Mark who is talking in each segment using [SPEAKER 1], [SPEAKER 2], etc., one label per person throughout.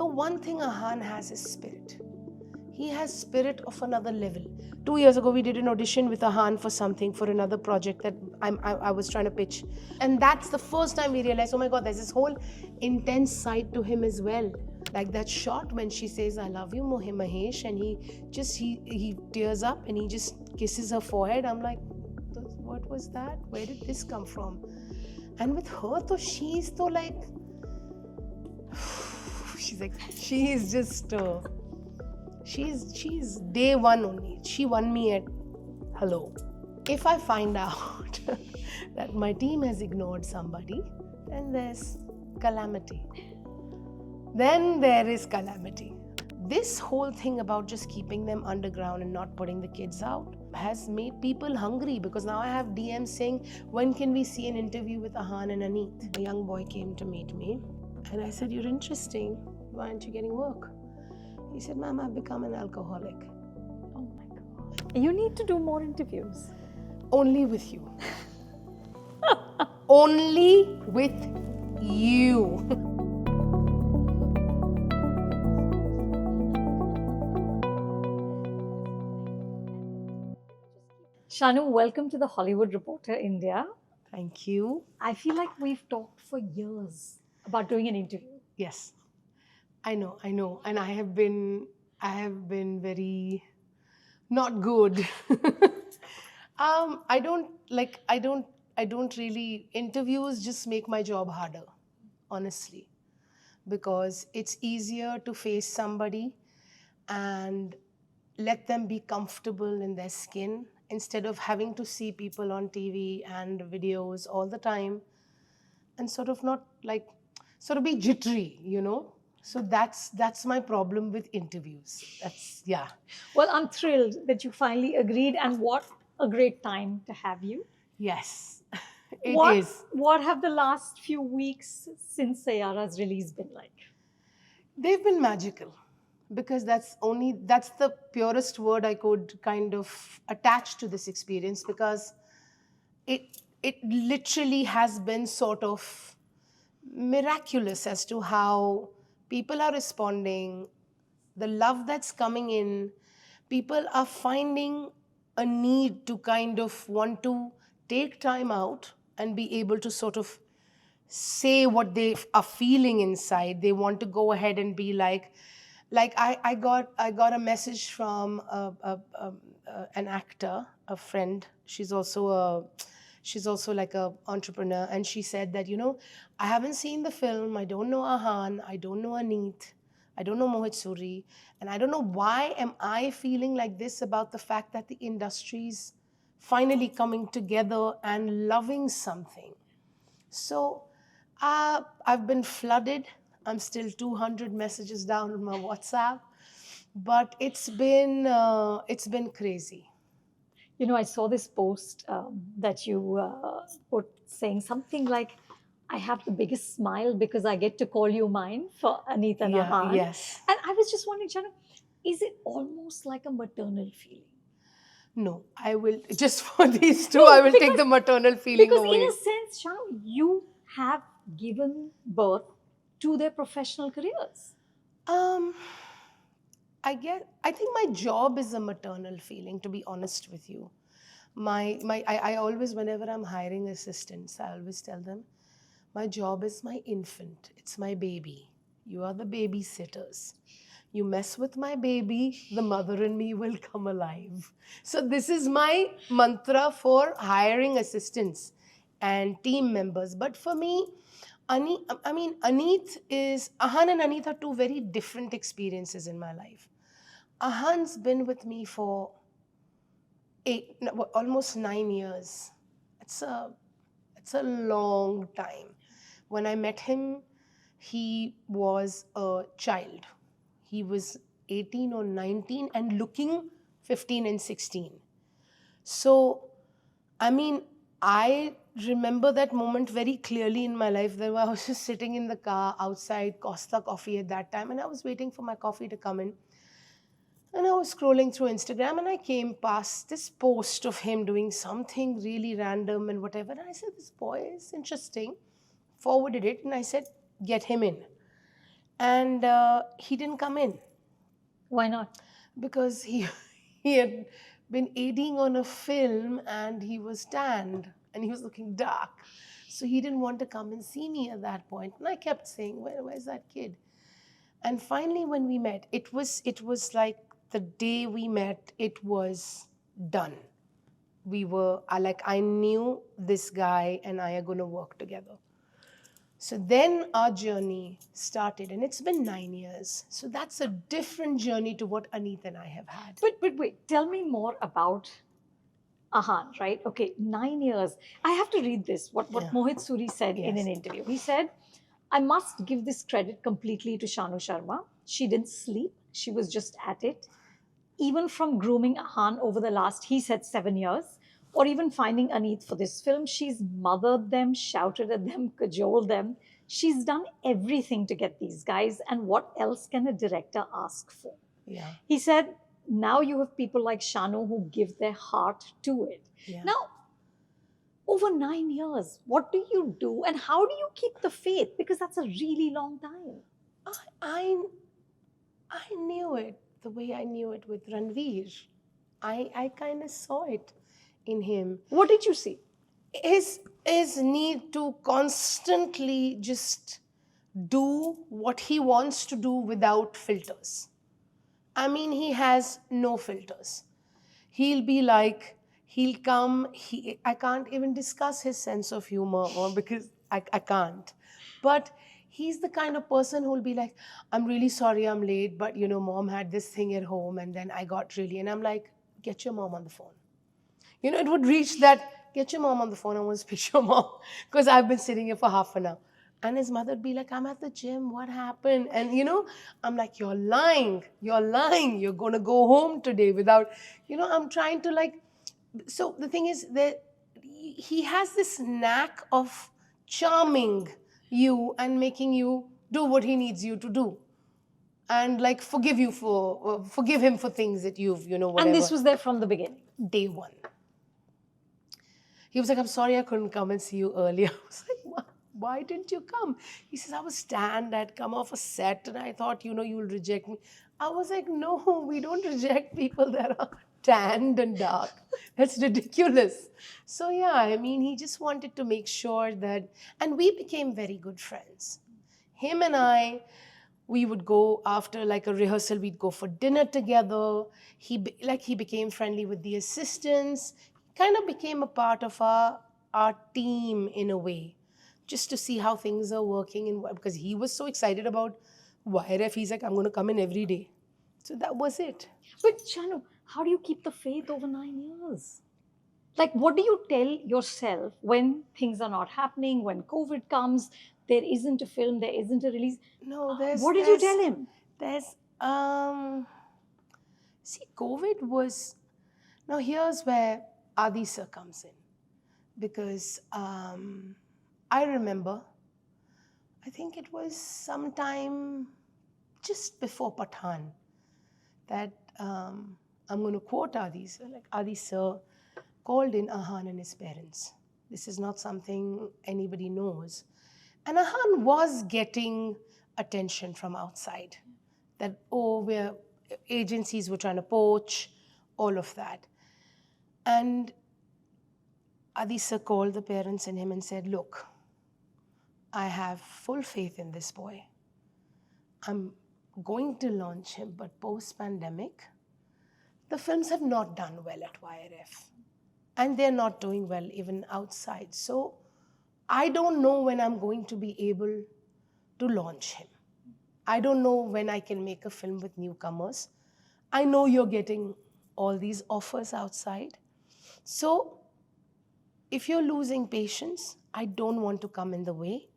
[SPEAKER 1] The one thing Ahaan has is spirit. He has spirit of another level. 2 years ago, we did an audition with Ahaan for something, for another project that I was trying to pitch. And that's the first time we realized, oh my God, there's this whole intense side to him as well. Like that shot when she says, I love you, Mahesh, and he tears up and he just kisses her forehead. I'm like, what was that? Where did this come from? And with her, though, she's though like, she's just, she's day one only. She won me at hello. If I find out that my team has ignored somebody, then there's calamity. Then there is calamity. This whole thing about just keeping them underground and not putting the kids out has made people hungry, because now I have DMs saying, when can we see an interview with Ahaan and Aneet? A young boy came to meet me and I said, you're interesting. Why aren't you getting work? He said, ma'am, I've become an alcoholic.
[SPEAKER 2] Oh my God. You need to do more interviews.
[SPEAKER 1] Only with you. Only with you.
[SPEAKER 2] Shanoo, welcome to the Hollywood Reporter India.
[SPEAKER 1] Thank you.
[SPEAKER 2] I feel like we've talked for years about doing an interview.
[SPEAKER 1] Yes, I know. And I have been very not good. I don't really, interviews just make my job harder, honestly, because it's easier to face somebody and let them be comfortable in their skin instead of having to see people on TV and videos all the time and sort of be jittery, you know? So that's my problem with interviews. Yeah.
[SPEAKER 2] Well, I'm thrilled that you finally agreed, and what a great time to have you.
[SPEAKER 1] Yes, it is.
[SPEAKER 2] What have the last few weeks since Saiyaara's release been like?
[SPEAKER 1] They've been magical, because that's the purest word I could kind of attach to this experience, because it literally has been sort of miraculous as to how people are responding, the love that's coming in. People are finding a need to kind of want to take time out and be able to sort of say what they are feeling inside. They want to go ahead and be like I got a message from an actor, a friend. She's also like a entrepreneur, and she said that, I haven't seen the film. I don't know Ahaan. I don't know Aneet. I don't know Mohit Suri, and I don't know why am I feeling like this about the fact that the industry's finally coming together and loving something. So I've been flooded. I'm still 200 messages down on my WhatsApp, but it's been crazy.
[SPEAKER 2] I saw this post that you put saying something like, I have the biggest smile because I get to call you mine, for Aneet and Ahaan.
[SPEAKER 1] Yes.
[SPEAKER 2] And I was just wondering, Shanoo, is it almost like a maternal feeling?
[SPEAKER 1] No, I will, just for these two, I will take the maternal feeling away.
[SPEAKER 2] Because in a sense, Shanoo, you have given birth to their professional careers.
[SPEAKER 1] I think my job is a maternal feeling, to be honest with you. I always, whenever I'm hiring assistants, I always tell them, my job is my infant. It's my baby. You are the babysitters. You mess with my baby, the mother in me will come alive. So this is my mantra for hiring assistants and team members. But for me, Ahaan and Aneet are two very different experiences in my life. Ahaan's been with me for almost 9 years. It's a long time. When I met him, he was a child. He was 18 or 19 and looking 15 and 16. So, I remember that moment very clearly in my life. There I was just sitting in the car outside Costa Coffee at that time, and I was waiting for my coffee to come in. And I was scrolling through Instagram, and I came past this post of him doing something really random and whatever. And I said, this boy is interesting. Forwarded it, and I said, get him in. And he didn't come in
[SPEAKER 2] Why not?
[SPEAKER 1] because he had been aiding on a film and he was tanned and he was looking dark. So he didn't want to come and see me at that point. And I kept saying, where's that kid? And finally, when we met, it was like the day we met, it was done. We were I knew this guy and I are going to work together. So then our journey started, and it's been 9 years. So that's a different journey to what Aneet and I have had.
[SPEAKER 2] But wait, tell me more about Ahaan, right? Okay, 9 years. I have to read this. What
[SPEAKER 1] Yeah.
[SPEAKER 2] Mohit Suri said in
[SPEAKER 1] Yes.
[SPEAKER 2] an interview. He said, "I must give this credit completely to Shanoo Sharma. She didn't sleep. She was just at it. Even from grooming Ahaan over the last, he said, 7 years, or even finding Aneet for this film, she's mothered them, shouted at them, cajoled them. She's done everything to get these guys. And what else can a director ask for?"
[SPEAKER 1] Yeah.
[SPEAKER 2] He said, now you have people like Shanoo who give their heart to it.
[SPEAKER 1] Yeah.
[SPEAKER 2] Now, over 9 years, what do you do and how do you keep the faith? Because that's a really long time.
[SPEAKER 1] I knew it the way I knew it with Ranveer. I kind of saw it in him.
[SPEAKER 2] What did you see?
[SPEAKER 1] His need to constantly just do what he wants to do without filters. I mean, he has no filters. He'll be like, he'll come, I can't even discuss his sense of humor or because I can't. But he's the kind of person who'll be like, I'm really sorry I'm late, but mom had this thing at home and then I got really, and I'm like, get your mom on the phone. It would reach that, get your mom on the phone, I want to speak to your mom because I've been sitting here for half an hour. And his mother would be like, I'm at the gym, what happened? And I'm like, you're lying, you're going to go home today without, I'm trying to so the thing is that he has this knack of charming you and making you do what he needs you to do. And forgive him for things that you've, whatever.
[SPEAKER 2] And this was there from the beginning.
[SPEAKER 1] Day one. He was like, I'm sorry I couldn't come and see you earlier. I was like, why didn't you come? He says, I was tanned, I'd come off a set and I thought, you'll reject me. I was like, no, we don't reject people that are tanned and dark. That's ridiculous. So yeah, I mean, he just wanted to make sure that, and we became very good friends. Him and I, we would go after a rehearsal, we'd go for dinner together. He became friendly with the assistants, kind of became a part of our team in a way, just to see how things are working. And because he was so excited about YRF, he's like, I'm going to come in every day. So that was it.
[SPEAKER 2] But Shanoo, how do you keep the faith over 9 years? What do you tell yourself when things are not happening, when COVID comes, there isn't a film, there isn't a release?
[SPEAKER 1] No,
[SPEAKER 2] what did you tell him?
[SPEAKER 1] See, COVID was, now here's where Adi sir comes in. Because I remember, I think it was sometime just before Pathan, that I'm going to quote Adi sir, Adi sir called in Ahaan and his parents. This is not something anybody knows. And Ahaan was getting attention from outside. That, agencies were trying to poach, all of that. And Adi sir called the parents and him and said, look, I have full faith in this boy. I'm going to launch him, but post-pandemic, the films have not done well at YRF. And they're not doing well even outside. So I don't know when I'm going to be able to launch him. I don't know when I can make a film with newcomers. I know you're getting all these offers outside. So if you're losing patience, I don't want to come in the way.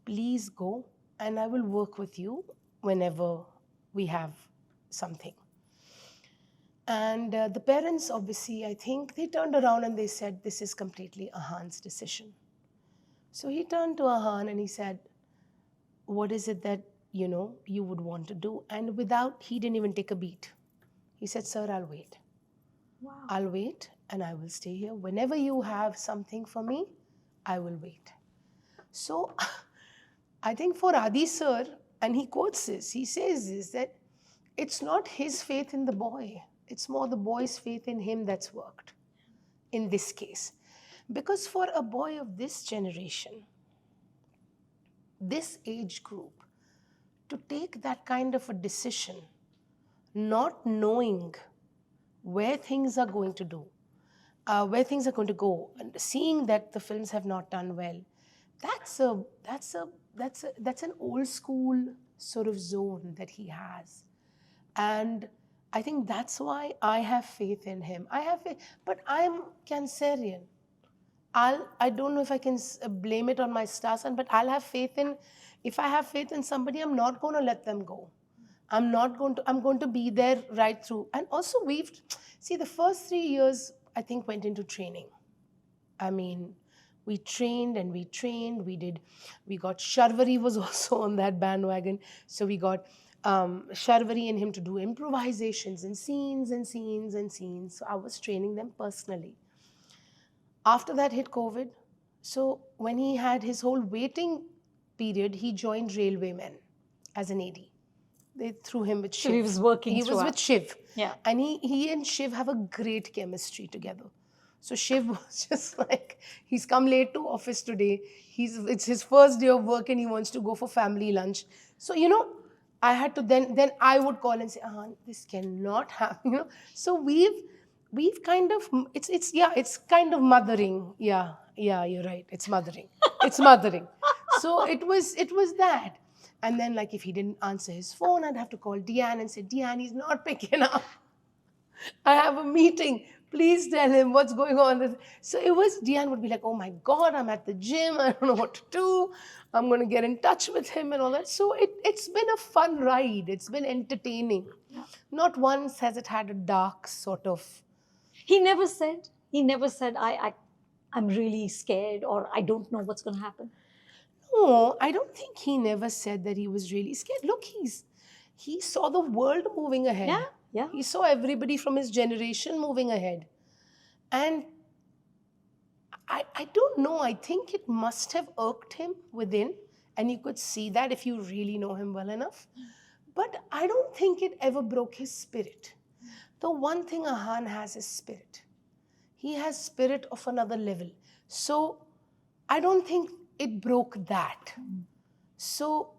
[SPEAKER 1] Please go and I will work with you whenever we have something. And the parents, obviously, I think they turned around and they said, this is completely Ahaan's decision. So he turned to Ahaan and he said, what is it that, you would want to do? And he didn't even take a beat. He said, sir, I'll wait.
[SPEAKER 2] Wow.
[SPEAKER 1] I'll wait and I will stay here. Whenever you have something for me, I will wait. So I think for Adi sir, And he quotes this. He says this, that it's not his faith in the boy. It's more the boy's faith in him that's worked in this case. Because for a boy of this generation, this age group, to take that kind of a decision, not knowing where things are going to do, where things are going to go, and seeing that the films have not done well, that's an old school sort of zone that he has. And I think that's why I have faith in him. I have faith, but I'm Cancerian. I don't know if I can blame it on my star sign, but I'll have faith in, if I have faith in somebody, I'm not going to let them go. I'm going to be there right through. And also see, the first 3 years, I think, went into training. I mean, we trained and we trained. We got Sharvari was also on that bandwagon. So we got Sharvari and him to do improvisations and scenes and scenes and scenes. So I was training them personally. After that hit COVID. So when he had his whole waiting period, he joined Railwaymen as an AD. They threw him with Shiv.
[SPEAKER 2] So he was working
[SPEAKER 1] He was with Shiv.
[SPEAKER 2] Yeah.
[SPEAKER 1] And he and Shiv have a great chemistry together. So Shiv was just like, he's come late to office today. It's his first day of work and he wants to go for family lunch. So, I had to then I would call and say, this cannot happen, So we've kind of, it's kind of mothering. Yeah, you're right. It's mothering. It's mothering. So it was that. And then, like, if he didn't answer his phone, I'd have to call Deanne and say, Deanne, he's not picking up. I have a meeting. Please tell him what's going on. So Deanne would be like, oh my God, I'm at the gym. I don't know what to do. I'm going to get in touch with him and all that. So it's been a fun ride. It's been entertaining.
[SPEAKER 2] Yeah.
[SPEAKER 1] Not once has it had a dark sort of...
[SPEAKER 2] He never said, I'm really scared, or I don't know what's going to happen.
[SPEAKER 1] No, I don't think he never said that he was really scared. Look, he saw the world moving ahead.
[SPEAKER 2] Yeah.
[SPEAKER 1] He saw everybody from his generation moving ahead. And I don't know, I think it must have irked him within. And you could see that if you really know him well enough. But I don't think it ever broke his spirit. The one thing Ahaan has is spirit. He has spirit of another level. So I don't think it broke that. So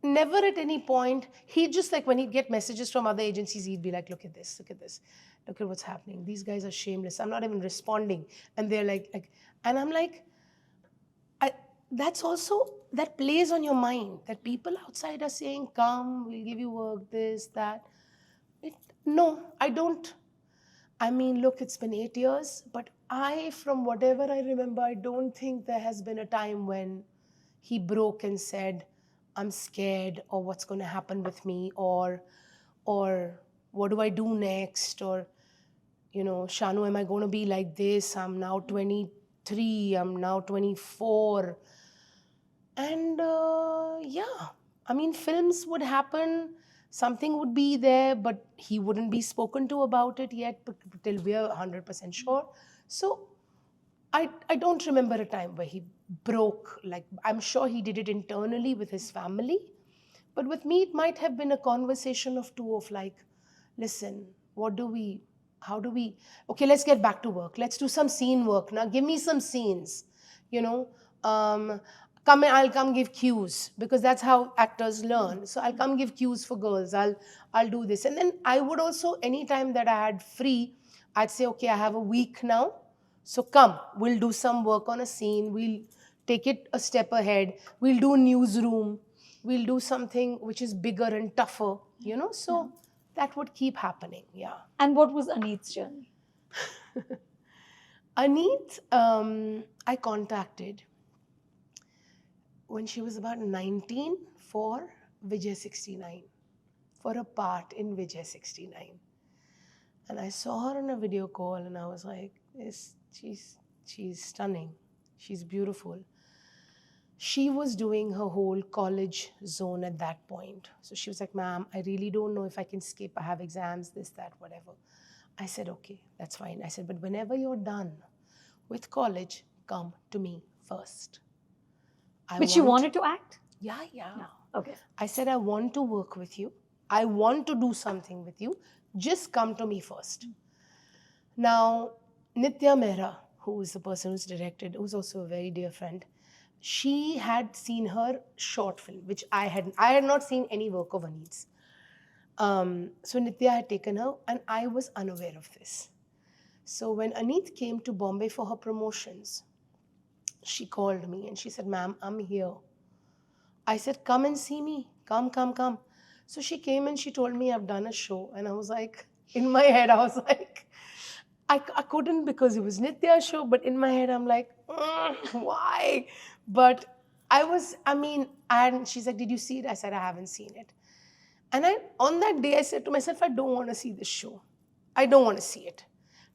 [SPEAKER 1] never at any point, he just, like, when he'd get messages from other agencies, he'd be like, look at this, look at what's happening. These guys are shameless. I'm not even responding. And they're like, and I'm like, that's also, that plays on your mind, that people outside are saying, come, we'll give you work, this, that. No, I don't. I mean, look, it's been 8 years, but from whatever I remember, I don't think there has been a time when he broke and said, I'm scared, or what's going to happen with me, or what do I do next, or, Shanoo, am I going to be like this? I'm now 23, I'm now 24. And I mean, films would happen, something would be there, but he wouldn't be spoken to about it yet till we're 100% sure. So I don't remember a time where he broke. Like, I'm sure he did it internally with his family, but with me, it might have been a conversation of two of like, listen, how do we, okay, let's get back to work. Let's do some scene work. Now give me some scenes, I'll come give cues, because that's how actors learn. So I'll come give cues for girls. I'll do this. And then I would also, anytime that I had free, I'd say, okay, I have a week now. So come, we'll do some work on a scene. We'll take it a step ahead. We'll do newsroom. We'll do something which is bigger and tougher, So that would keep happening, yeah.
[SPEAKER 2] And what was Aneet's journey?
[SPEAKER 1] Aneet, I contacted when she was about 19 for Vijay 69, for a part in Vijay 69. And I saw her on a video call and I was like, she's stunning. She's beautiful. She was doing her whole college zone at that point. So she was like, ma'am, I really don't know if I can skip. I have exams, this, that, whatever. I said, okay, that's fine. I said, but whenever you're done with college, come to me first.
[SPEAKER 2] But you wanted to act?
[SPEAKER 1] Yeah.
[SPEAKER 2] No. Okay.
[SPEAKER 1] I said, I want to work with you. I want to do something with you. Just come to me first. Now, Nitya Mehra, who is the person who's directed, who's also a very dear friend, she had seen her short film, which I hadn't. I had not seen any work of Aneet's. So Nitya had taken her, and I was unaware of this. So when Aneet came to Bombay for her promotions, she called me and she said, "Ma'am, I'm here." I said, "Come and see me. Come, come, come." So she came and she told me, "I've done a show." And I was like, in my head, I was like, I couldn't because it was Nitya's show, but in my head, I'm like, why? But and she's like, "Did you see it?" I said, "I haven't seen it." And on that day, I said to myself, I don't want to see this show. I don't want to see it.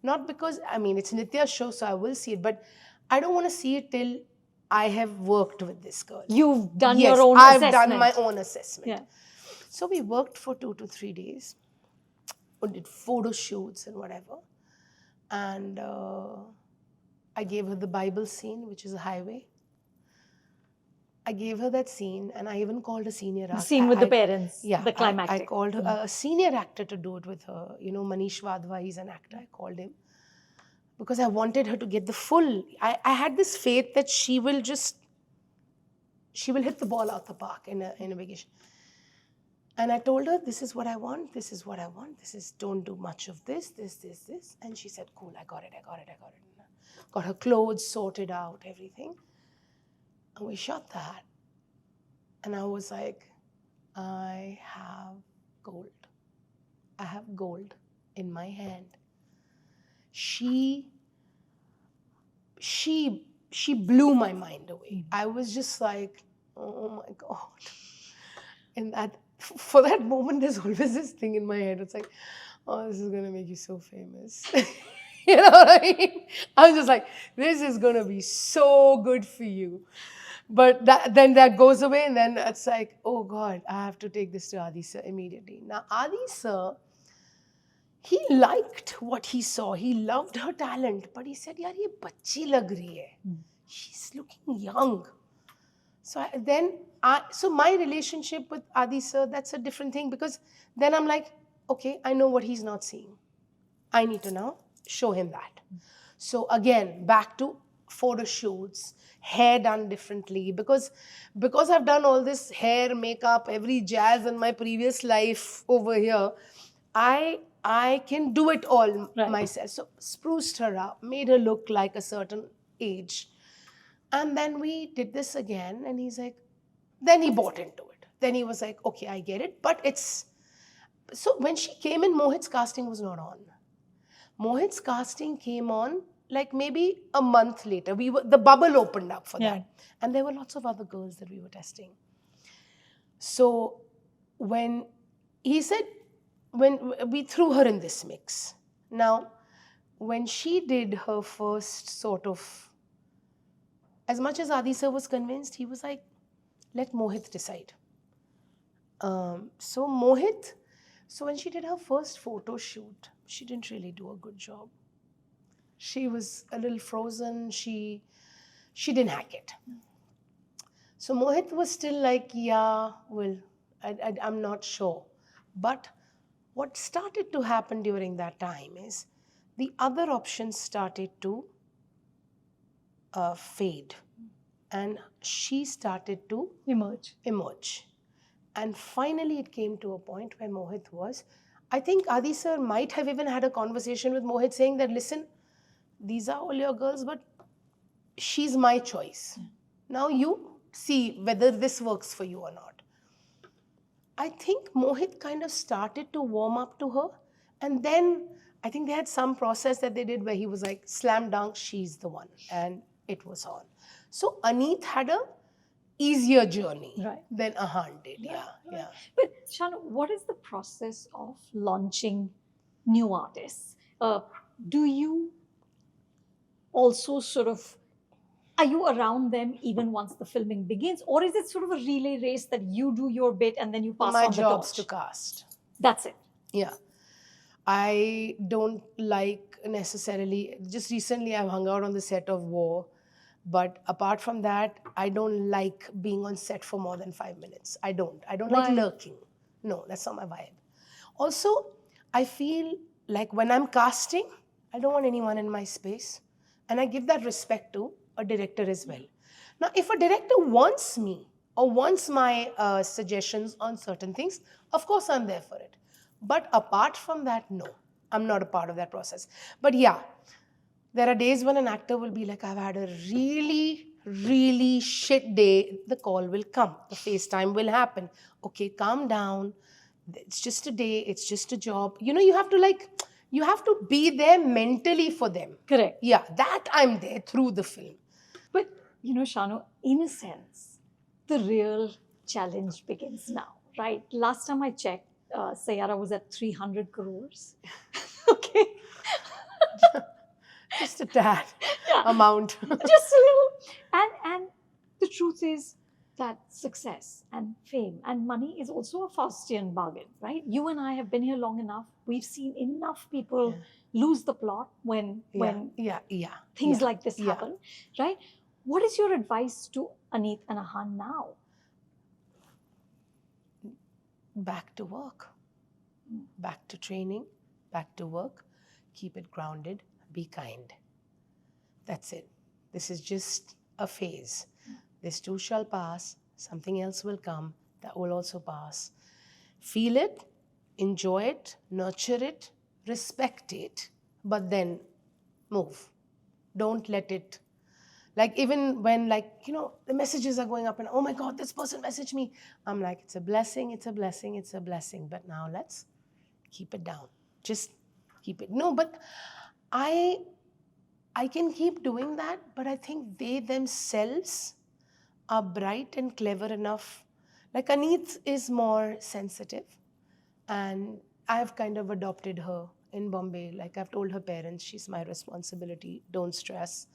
[SPEAKER 1] Not because, it's Nitya's show, so I will see it, but I don't want to see it till I have worked with this girl.
[SPEAKER 2] You've done
[SPEAKER 1] Yes,
[SPEAKER 2] your own
[SPEAKER 1] I've
[SPEAKER 2] assessment.
[SPEAKER 1] done my own assessment.
[SPEAKER 2] Yeah.
[SPEAKER 1] So we worked for 2 to 3 days. We did photo shoots and whatever. And I gave her the Bible scene, which is a highway. I gave her that scene, and I even called a senior actor.
[SPEAKER 2] The scene with the parents.
[SPEAKER 1] Yeah,
[SPEAKER 2] The climactic.
[SPEAKER 1] I called a senior actor to do it with her. Manish Wadhwa, he's an actor. I called him because I wanted her to get the full. I had this faith that she will hit the ball out the park in a vacation. And I told her, "This is what I want. This is what I want. Don't do much of this. And she said, "Cool, I got it. Got her clothes sorted out, everything. And we shot that. And I was like, I have gold. I have gold in my hand." She blew my mind away. I was just like, oh my God. And for that moment, there's always this thing in my head. It's like, oh, this is going to make you so famous. You know what I mean? I was just like, this is going to be so good for you. But then that goes away, and then it's like, oh God, I have to take this to Adi sir immediately. Now, Adi sir, he liked what he saw. He loved her talent, but he said, "Yaar, ye bachchi lag rahi hai. She's looking young." So my relationship with Adi sir, that's a different thing, because then I'm like, okay, I know what he's not seeing. I need to now show him that. So again, back to photo shoots, hair done differently, because I've done all this hair, makeup, every jazz in my previous life over here, I can do it all myself. So spruced her up, made her look like a certain age. And then we did this again, and he's like, then he bought into it. Then he was like, okay, I get it, but so when she came in, Mohit's casting was not on. Mohit's casting came on like maybe a month later. The bubble opened up for that. And there were lots of other girls that we were testing. So when he said, when we threw her in this mix. Now, when she did her first sort of, as much as Adi sir was convinced, he was like, let Mohit decide. So when she did her first photo shoot, she didn't really do a good job. She was a little frozen. She didn't hack it. So Mohit was still like, yeah, well, I'm not sure. But what started to happen during that time is the other options started to fade. And she started to
[SPEAKER 2] emerge.
[SPEAKER 1] And finally, it came to a point where Mohit was, I think Adi sir might have even had a conversation with Mohit saying that, listen, these are all your girls, but she's my choice. Now you see whether this works for you or not. I think Mohit kind of started to warm up to her. And then I think they had some process that they did where he was like, slam dunk, she's the one. And it was on. So Aneet had a easier journey than Ahaan did. Yeah.
[SPEAKER 2] But Shanoo, what is the process of launching new artists? Do you also are you around them even once the filming begins, or is it sort of a relay race that you do your bit and then you pass on the torch?
[SPEAKER 1] My job's to cast.
[SPEAKER 2] That's it.
[SPEAKER 1] Yeah. I don't like necessarily, just recently I've hung out on the set of War, But apart from that, I don't like being on set for more than 5 minutes. I don't like
[SPEAKER 2] Why?
[SPEAKER 1] lurking. No, that's not my vibe. Also, I feel like when I'm casting, I don't want anyone in my space. And I give that respect to a director as well. Now, if a director wants me or wants my suggestions on certain things, of course I'm there for it. But apart from that, no, I'm not a part of that process. But yeah, there are days when an actor will be like, I've had a really, really shit day. The call will come, the FaceTime will happen. Okay, calm down. It's just a day, it's just a job. You have to be there mentally for them.
[SPEAKER 2] Correct.
[SPEAKER 1] Yeah, that I'm there through the film.
[SPEAKER 2] But, Shanu, in a sense, the real challenge begins now, right? Last time I checked, Saiyaara was at 300 crores. Okay.
[SPEAKER 1] Just a tad
[SPEAKER 2] Yeah.
[SPEAKER 1] amount.
[SPEAKER 2] Just a little. And the truth is that success and fame and money is also a Faustian bargain, right? You and I have been here long enough. We've seen enough people lose the plot when
[SPEAKER 1] yeah,
[SPEAKER 2] things like this
[SPEAKER 1] yeah.
[SPEAKER 2] happen, right? What is your advice to Aneet and Ahaan now?
[SPEAKER 1] Back to work, back to training, back to work. Keep it grounded, be kind. That's it. This is just a phase. This too shall pass, something else will come that will also pass. Feel it, enjoy it, nurture it, respect it, but then move. Don't let it, like even when the messages are going up and oh my God, this person messaged me. I'm like, it's a blessing, it's a blessing, it's a blessing. But now let's keep it down. Just keep it. No, but I can keep doing that, but I think they themselves are bright and clever enough. Like Aneet is more sensitive, and I've kind of adopted her in Bombay. Like I've told her parents, she's my responsibility, don't stress.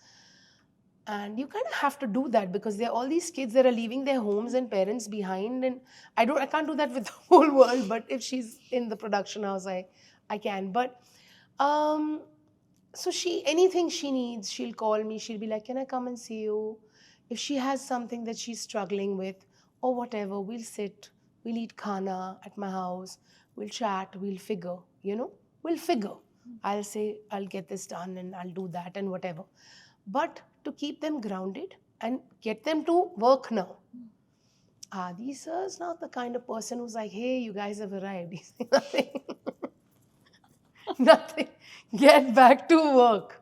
[SPEAKER 1] And you kind of have to do that because there are all these kids that are leaving their homes and parents behind, and I can't do that with the whole world. But if she's in the production house, I can. But so anything she needs, she'll call me. She'll be like, "Can I come and see you?" If she has something that she's struggling with or whatever, we'll sit, we'll eat khana at my house, we'll chat, we'll figure. We'll figure. I'll say I'll get this done and I'll do that and whatever. But to keep them grounded and get them to work now. Adi sir is not the kind of person who's like, hey, you guys have arrived. He's like, nothing. Nothing. Get back to work.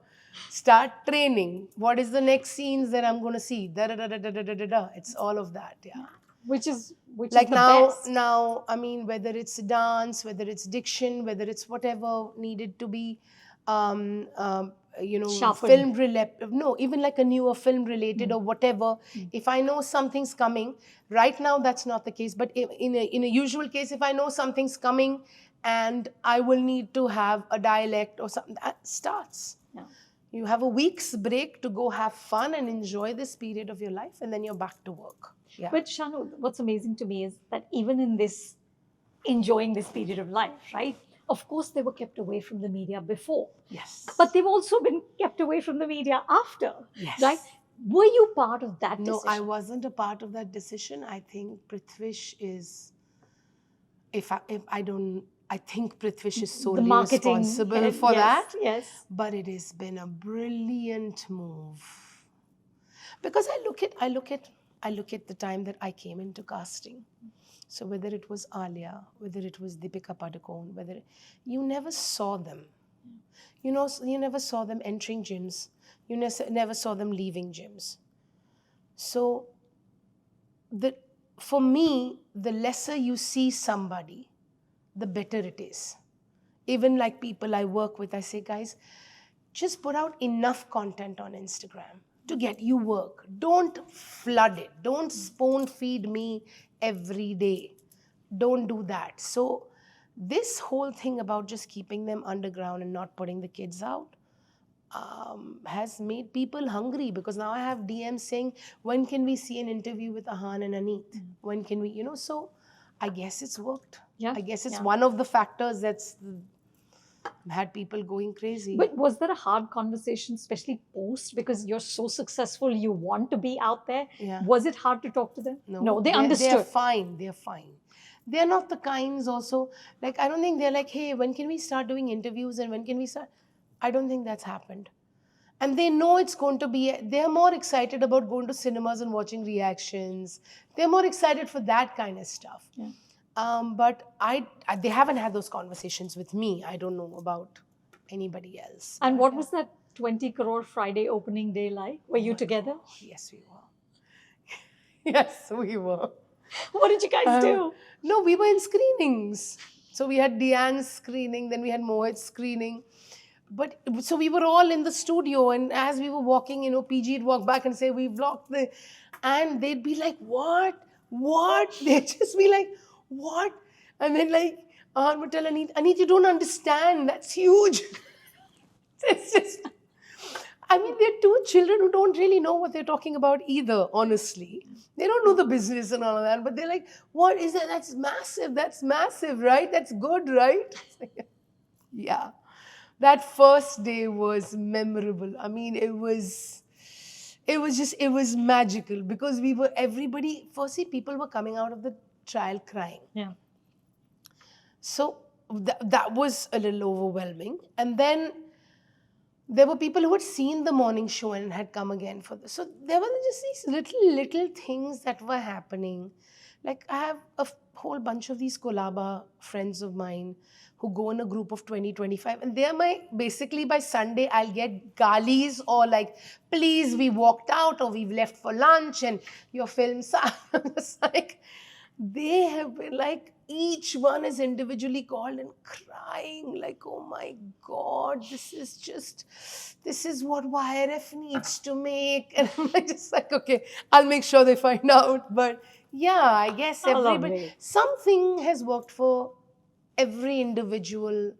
[SPEAKER 1] Start training. What is the next scenes that I'm going to see? Da, da, da, da, da, da, da, da. It's all of that, yeah.
[SPEAKER 2] Which is
[SPEAKER 1] Like
[SPEAKER 2] the best.
[SPEAKER 1] now, I mean, whether it's dance, whether it's diction, whether it's whatever needed to be,
[SPEAKER 2] Sharpened.
[SPEAKER 1] film related, no, even like a newer film related or whatever. If I know something's coming, right now that's not the case. But in a usual case, if I know something's coming and I will need to have a dialect or something, that starts.
[SPEAKER 2] Yeah.
[SPEAKER 1] You have a week's break to go have fun and enjoy this period of your life, and then you're back to work. Yeah.
[SPEAKER 2] But Shanu, what's amazing to me is that even in this, enjoying this period of life, right? Of course, they were kept away from the media before.
[SPEAKER 1] Yes.
[SPEAKER 2] But they've also been kept away from the media after.
[SPEAKER 1] Yes.
[SPEAKER 2] Right? Were you part of that decision?
[SPEAKER 1] No, I wasn't a part of that decision. I think Prithvish is, I think Prithvish is solely responsible for that.
[SPEAKER 2] Yes.
[SPEAKER 1] But it has been a brilliant move. Because I look at the time that I came into casting. So whether it was Alia, whether it was Deepika Padukone, you never saw them. You never saw them entering gyms. You never saw them leaving gyms. So for me, the lesser you see somebody, the better it is. Even like people I work with, I say, guys, just put out enough content on Instagram to get you work. Don't flood it. Don't spoon feed me every day. Don't do that. So this whole thing about just keeping them underground and not putting the kids out has made people hungry, because now I have DMs saying, when can we see an interview with Ahaan and Aneet? When can we, so I guess it's worked.
[SPEAKER 2] Yeah.
[SPEAKER 1] I guess it's one of the factors that's had people going crazy.
[SPEAKER 2] But was there a hard conversation, especially post, because you're so successful, you want to be out there?
[SPEAKER 1] Yeah.
[SPEAKER 2] Was it hard to talk to them?
[SPEAKER 1] No,
[SPEAKER 2] They
[SPEAKER 1] they're
[SPEAKER 2] understood.
[SPEAKER 1] fine. They're fine. They're not the kinds also, like, I don't think they're like, hey, when can we start doing interviews and when can we start? I don't think that's happened. And they know it's going to be, they're more excited about going to cinemas and watching reactions. They're more excited for that kind of stuff.
[SPEAKER 2] Yeah.
[SPEAKER 1] But they haven't had those conversations with me. I don't know about anybody else.
[SPEAKER 2] And
[SPEAKER 1] But,
[SPEAKER 2] what was that 20 crore Friday opening day like? Were you together?
[SPEAKER 1] Yes, we were. Yes, we were.
[SPEAKER 2] What did you guys do?
[SPEAKER 1] No, we were in screenings. So we had Deanne's screening, then we had Mohit's screening. But so we were all in the studio, and as we were walking, PG'd walk back and say, we vlogged the, and they'd be like, what? They'd just be like, what? And then like, Ahaan would tell Aneet, you don't understand. That's huge. It's just, I mean, they're two children who don't really know what they're talking about either, honestly. They don't know the business and all of that, but they're like, what is that? That's massive, right? That's good, right? Yeah. That first day was memorable. I mean, it was magical because firstly, people were coming out of the trial crying.
[SPEAKER 2] Yeah.
[SPEAKER 1] So that was a little overwhelming. And then there were people who had seen the morning show and had come again for this. So there were just these little things that were happening. Like, I have a whole bunch of these Kolaba friends of mine who go in a group of 20, 25. And they're basically by Sunday, I'll get galis or like, please, we walked out or we've left for lunch and your films are just like, they have been like, each one is individually called and crying like, oh my God, this is what YRF needs to make. And I'm just like, okay, I'll make sure they find out. But yeah, I guess something has worked for every individual.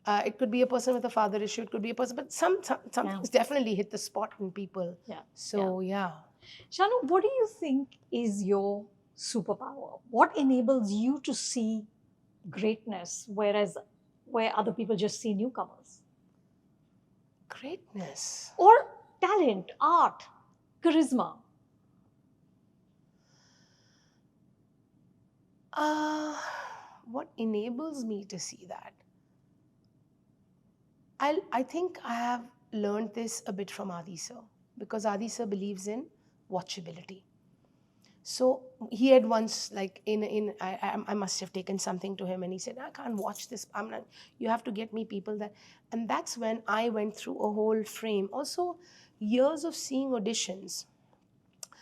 [SPEAKER 1] It could be a person with a father issue, it could be a person, but something's definitely hit the spot in people.
[SPEAKER 2] Yeah.
[SPEAKER 1] So yeah.
[SPEAKER 2] Shanoo, what do you think is your superpower? What enables you to see greatness, where other people just see newcomers?
[SPEAKER 1] Greatness.
[SPEAKER 2] Or talent, art, charisma?
[SPEAKER 1] What enables me to see that? I think I have learned this a bit from Adi sir, because Adi sir believes in watchability. So he had once, like, I must have taken something to him and he said, I can't watch this. You have to get me people that. And that's when I went through a whole frame. Also, years of seeing auditions.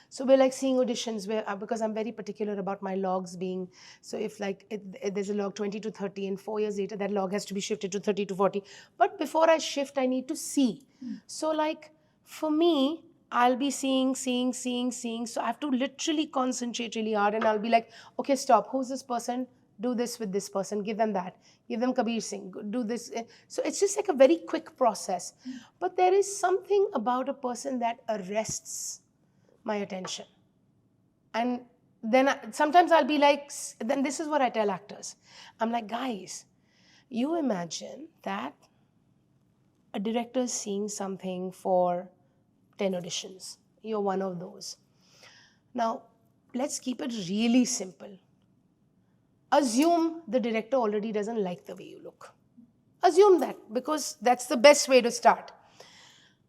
[SPEAKER 1] So we're like seeing auditions where, because I'm very particular about my logs being, so if like there's a log 20 to 30 and 4 years later, that log has to be shifted to 30 to 40. But before I shift, I need to see. So like for me, I'll be seeing. So I have to literally concentrate really hard and I'll be like, okay, stop. Who's this person? Do this with this person. Give them that. Give them Kabir Singh. Do this. So it's just like a very quick process. But there is something about a person that arrests my attention. And then sometimes I'll be like, then this is what I tell actors. I'm like, guys, you imagine that a director is seeing something for 10 auditions. You're one of those. Now, let's keep it really simple. Assume the director already doesn't like the way you look. Assume that, because that's the best way to start.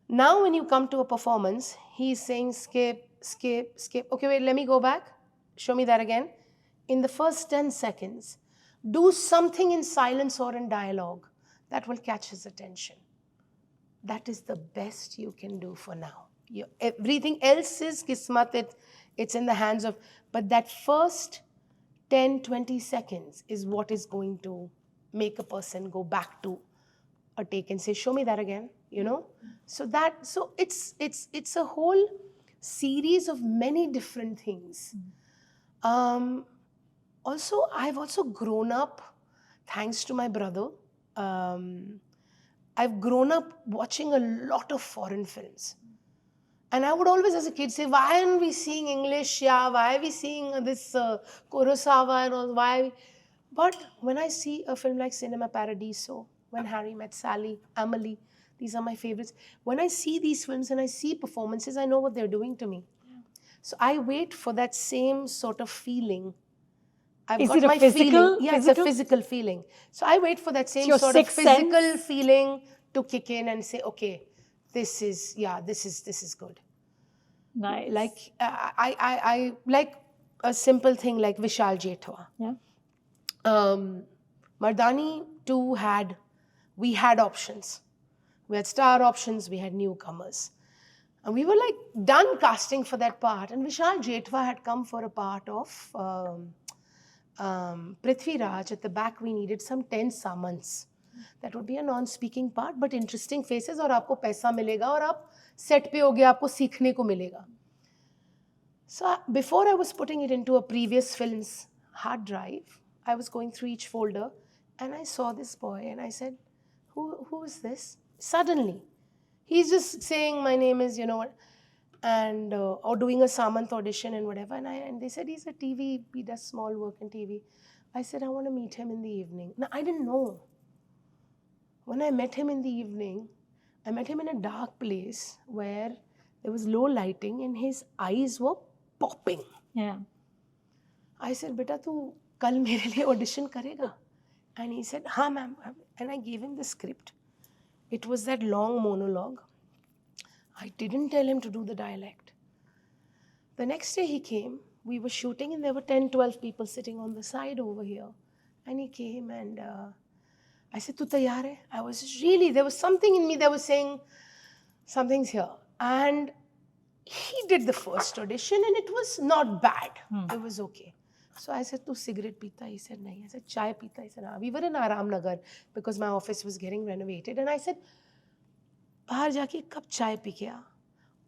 [SPEAKER 1] Now, when you come to a performance, he's saying skip. Okay, wait, let me go back. Show me that again. In the first 10 seconds, do something in silence or in dialogue that will catch his attention. That is the best you can do for now. Everything else is kismat, it's in the hands of, but that first 10, 20 seconds is what is going to make a person go back to a take and say, show me that again, So it's a whole series of many different things. Also, I've also grown up, thanks to my brother, I've grown up watching a lot of foreign films. And I would always, as a kid, say, why aren't we seeing English? Yeah, why are we seeing this Kurosawa and all? Why? But when I see a film like Cinema Paradiso, When Harry Met Sally, Amelie, these are my favorites. When I see these films and I see performances, I know what they're doing to me. So I wait for that same sort of feeling. I've
[SPEAKER 2] Is
[SPEAKER 1] got
[SPEAKER 2] it a
[SPEAKER 1] my
[SPEAKER 2] physical?
[SPEAKER 1] feeling. Yeah,
[SPEAKER 2] Physical?
[SPEAKER 1] it's a physical feeling. So I wait for that same
[SPEAKER 2] your
[SPEAKER 1] sort of
[SPEAKER 2] sixth
[SPEAKER 1] physical
[SPEAKER 2] sense?
[SPEAKER 1] feeling to kick in and say, okay, this is good.
[SPEAKER 2] Nice.
[SPEAKER 1] Like I like a simple thing like Vishal Jethwa.
[SPEAKER 2] Yeah.
[SPEAKER 1] Mardaani too we had options. We had star options, we had newcomers. And we were like done casting for that part. And Vishal Jethwa had come for a part of Prithvi Raj. At the back, we needed some 10 summons. That would be a non-speaking part, but interesting faces और आपको पैसा मिलेगा और आप set पे होगे आपको सीखने को मिलेगा. So before I was putting it into a previous film's hard drive, I was going through each folder and I saw this boy and I said, who is this? Suddenly, he's just saying my name is, and or doing a Samant audition and whatever. And they said he's a TV, he does small work in TV. I said, I want to meet him in the evening. Now, I didn't know. When I met him in the evening, I met him in a dark place where there was low lighting and his eyes were popping.
[SPEAKER 2] Yeah.
[SPEAKER 1] I said, beta, tu kal mere liye audition karega? And he said, ha ma'am. And I gave him the script. It was that long monologue. I didn't tell him to do the dialect. The next day he came, we were shooting and there were 10, 12 people sitting on the side over here. And he came and I said, tu taiyar hai? I was really, there was something in me that was saying, something's here. And he did the first audition and it was not bad. It was okay. So I said, tu cigarette pita? He said, nahi. I said, chai pita? He said, haan. We were in Aram Nagar because my office was getting renovated. And I said, बाहर जाके कब चाय P के आ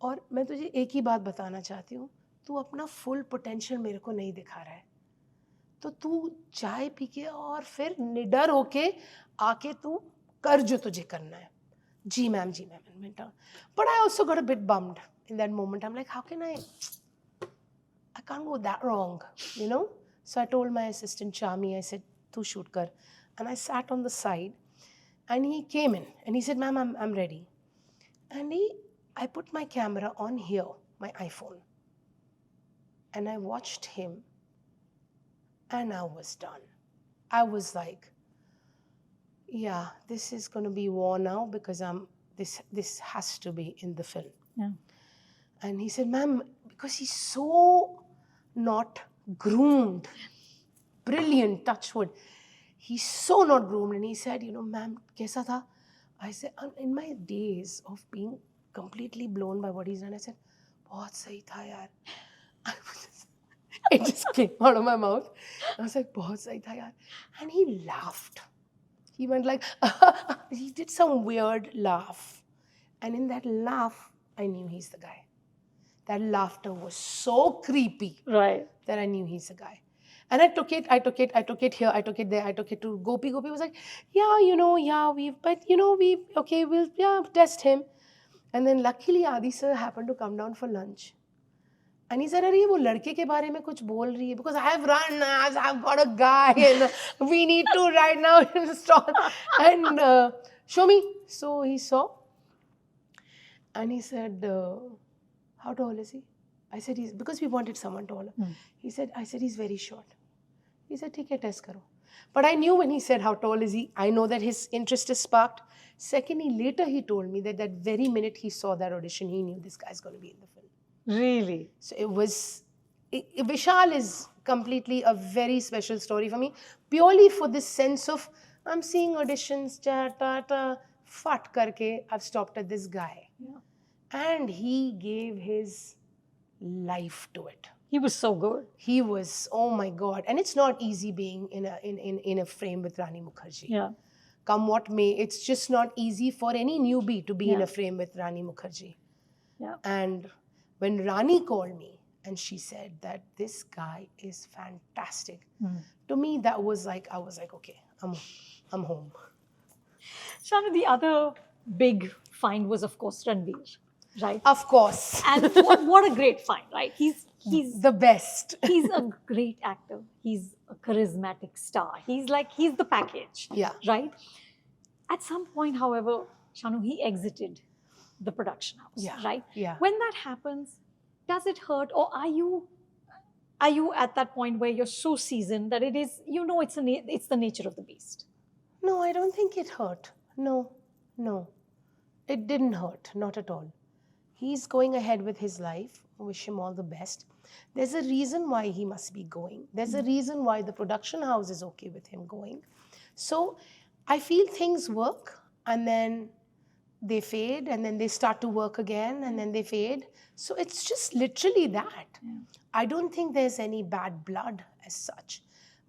[SPEAKER 1] और मैं तुझे एक ही बात बताना चाहती हूँ तू अपना फुल पोटेंशियल मेरे को नहीं दिखा रहा है तो तू चाय पी के और फिर निडर होके आके तू कर जो तुझे करना है जी ma'am but I also got a bit bummed in that moment. I'm like, how can I can't go that wrong, so I told my assistant Chami, I said, tu shoot kar. And I sat on the side and he came in and he said, ma'am, I'm ready. And I put my camera on here, my iPhone. And I watched him and I was done. I was like, yeah, this is going to be war now because this has to be in the film.
[SPEAKER 2] Yeah.
[SPEAKER 1] And he said, ma'am, because he's so not groomed, brilliant, touch wood. He's so not groomed. And he said, ma'am, kaisa tha? I said, in my days of being completely blown by what he's done, I said, bahut sahi tha yaar. It just came out of my mouth. I was like, bahut sahi tha yaar. And he laughed. He went like, he did some weird laugh. And in that laugh, I knew he's the guy. That laughter was so creepy.
[SPEAKER 2] Right.
[SPEAKER 1] That I knew he's the guy. And I took it here, I took it there, I took it to Gopi. Gopi was like, we'll test him. And then luckily Adi sir happened to come down for lunch. And he said, "Arey, wo ladke ke baare mein kuch bol rahi hai because I have run, I've got a guy and we need to right now install and show me." So he saw and he said, "How tall is he?" I said, because we wanted someone taller. I said, he's very short. He said, "ठीक है, test करो." But I knew when he said, "How tall is he?" I know that his interest is sparked. Secondly, later he told me that very minute he saw that audition, he knew this guy's going to be in the film.
[SPEAKER 2] Really?
[SPEAKER 1] So Vishal is completely a very special story for me, purely for this sense of, I'm seeing auditions, fat karke, I've stopped at this guy.
[SPEAKER 2] Yeah.
[SPEAKER 1] And he gave his life to it.
[SPEAKER 2] He was so good.
[SPEAKER 1] He was, oh my God. And it's not easy being in a frame with Rani Mukherjee.
[SPEAKER 2] Yeah.
[SPEAKER 1] Come what may, it's just not easy for any newbie to be in a frame with Rani Mukherjee.
[SPEAKER 2] Yeah.
[SPEAKER 1] And when Rani called me and she said that this guy is fantastic, to me that was like, I was like, okay, I'm home.
[SPEAKER 2] Shanoo, the other big find was, of course, Ranveer, right?
[SPEAKER 1] Of course.
[SPEAKER 2] And what a great find, right? He's
[SPEAKER 1] the best.
[SPEAKER 2] He's a great actor. He's a charismatic star. He's the package.
[SPEAKER 1] Yeah.
[SPEAKER 2] Right? At some point, however, Shanu, he exited the production house,
[SPEAKER 1] Yeah,
[SPEAKER 2] right?
[SPEAKER 1] yeah.
[SPEAKER 2] When that happens, does it hurt, or are you at that point where you're so seasoned that it is, it's the nature of the beast?
[SPEAKER 1] No, I don't think it hurt. No, no. It didn't hurt, not at all. He's going ahead with his life. Wish him all the best. There's a reason why he must be going. There's a reason why the production house is okay with him going. So I feel things work and then they fade and then they start to work again and then they fade. So it's just literally that. I don't think there's any bad blood as such.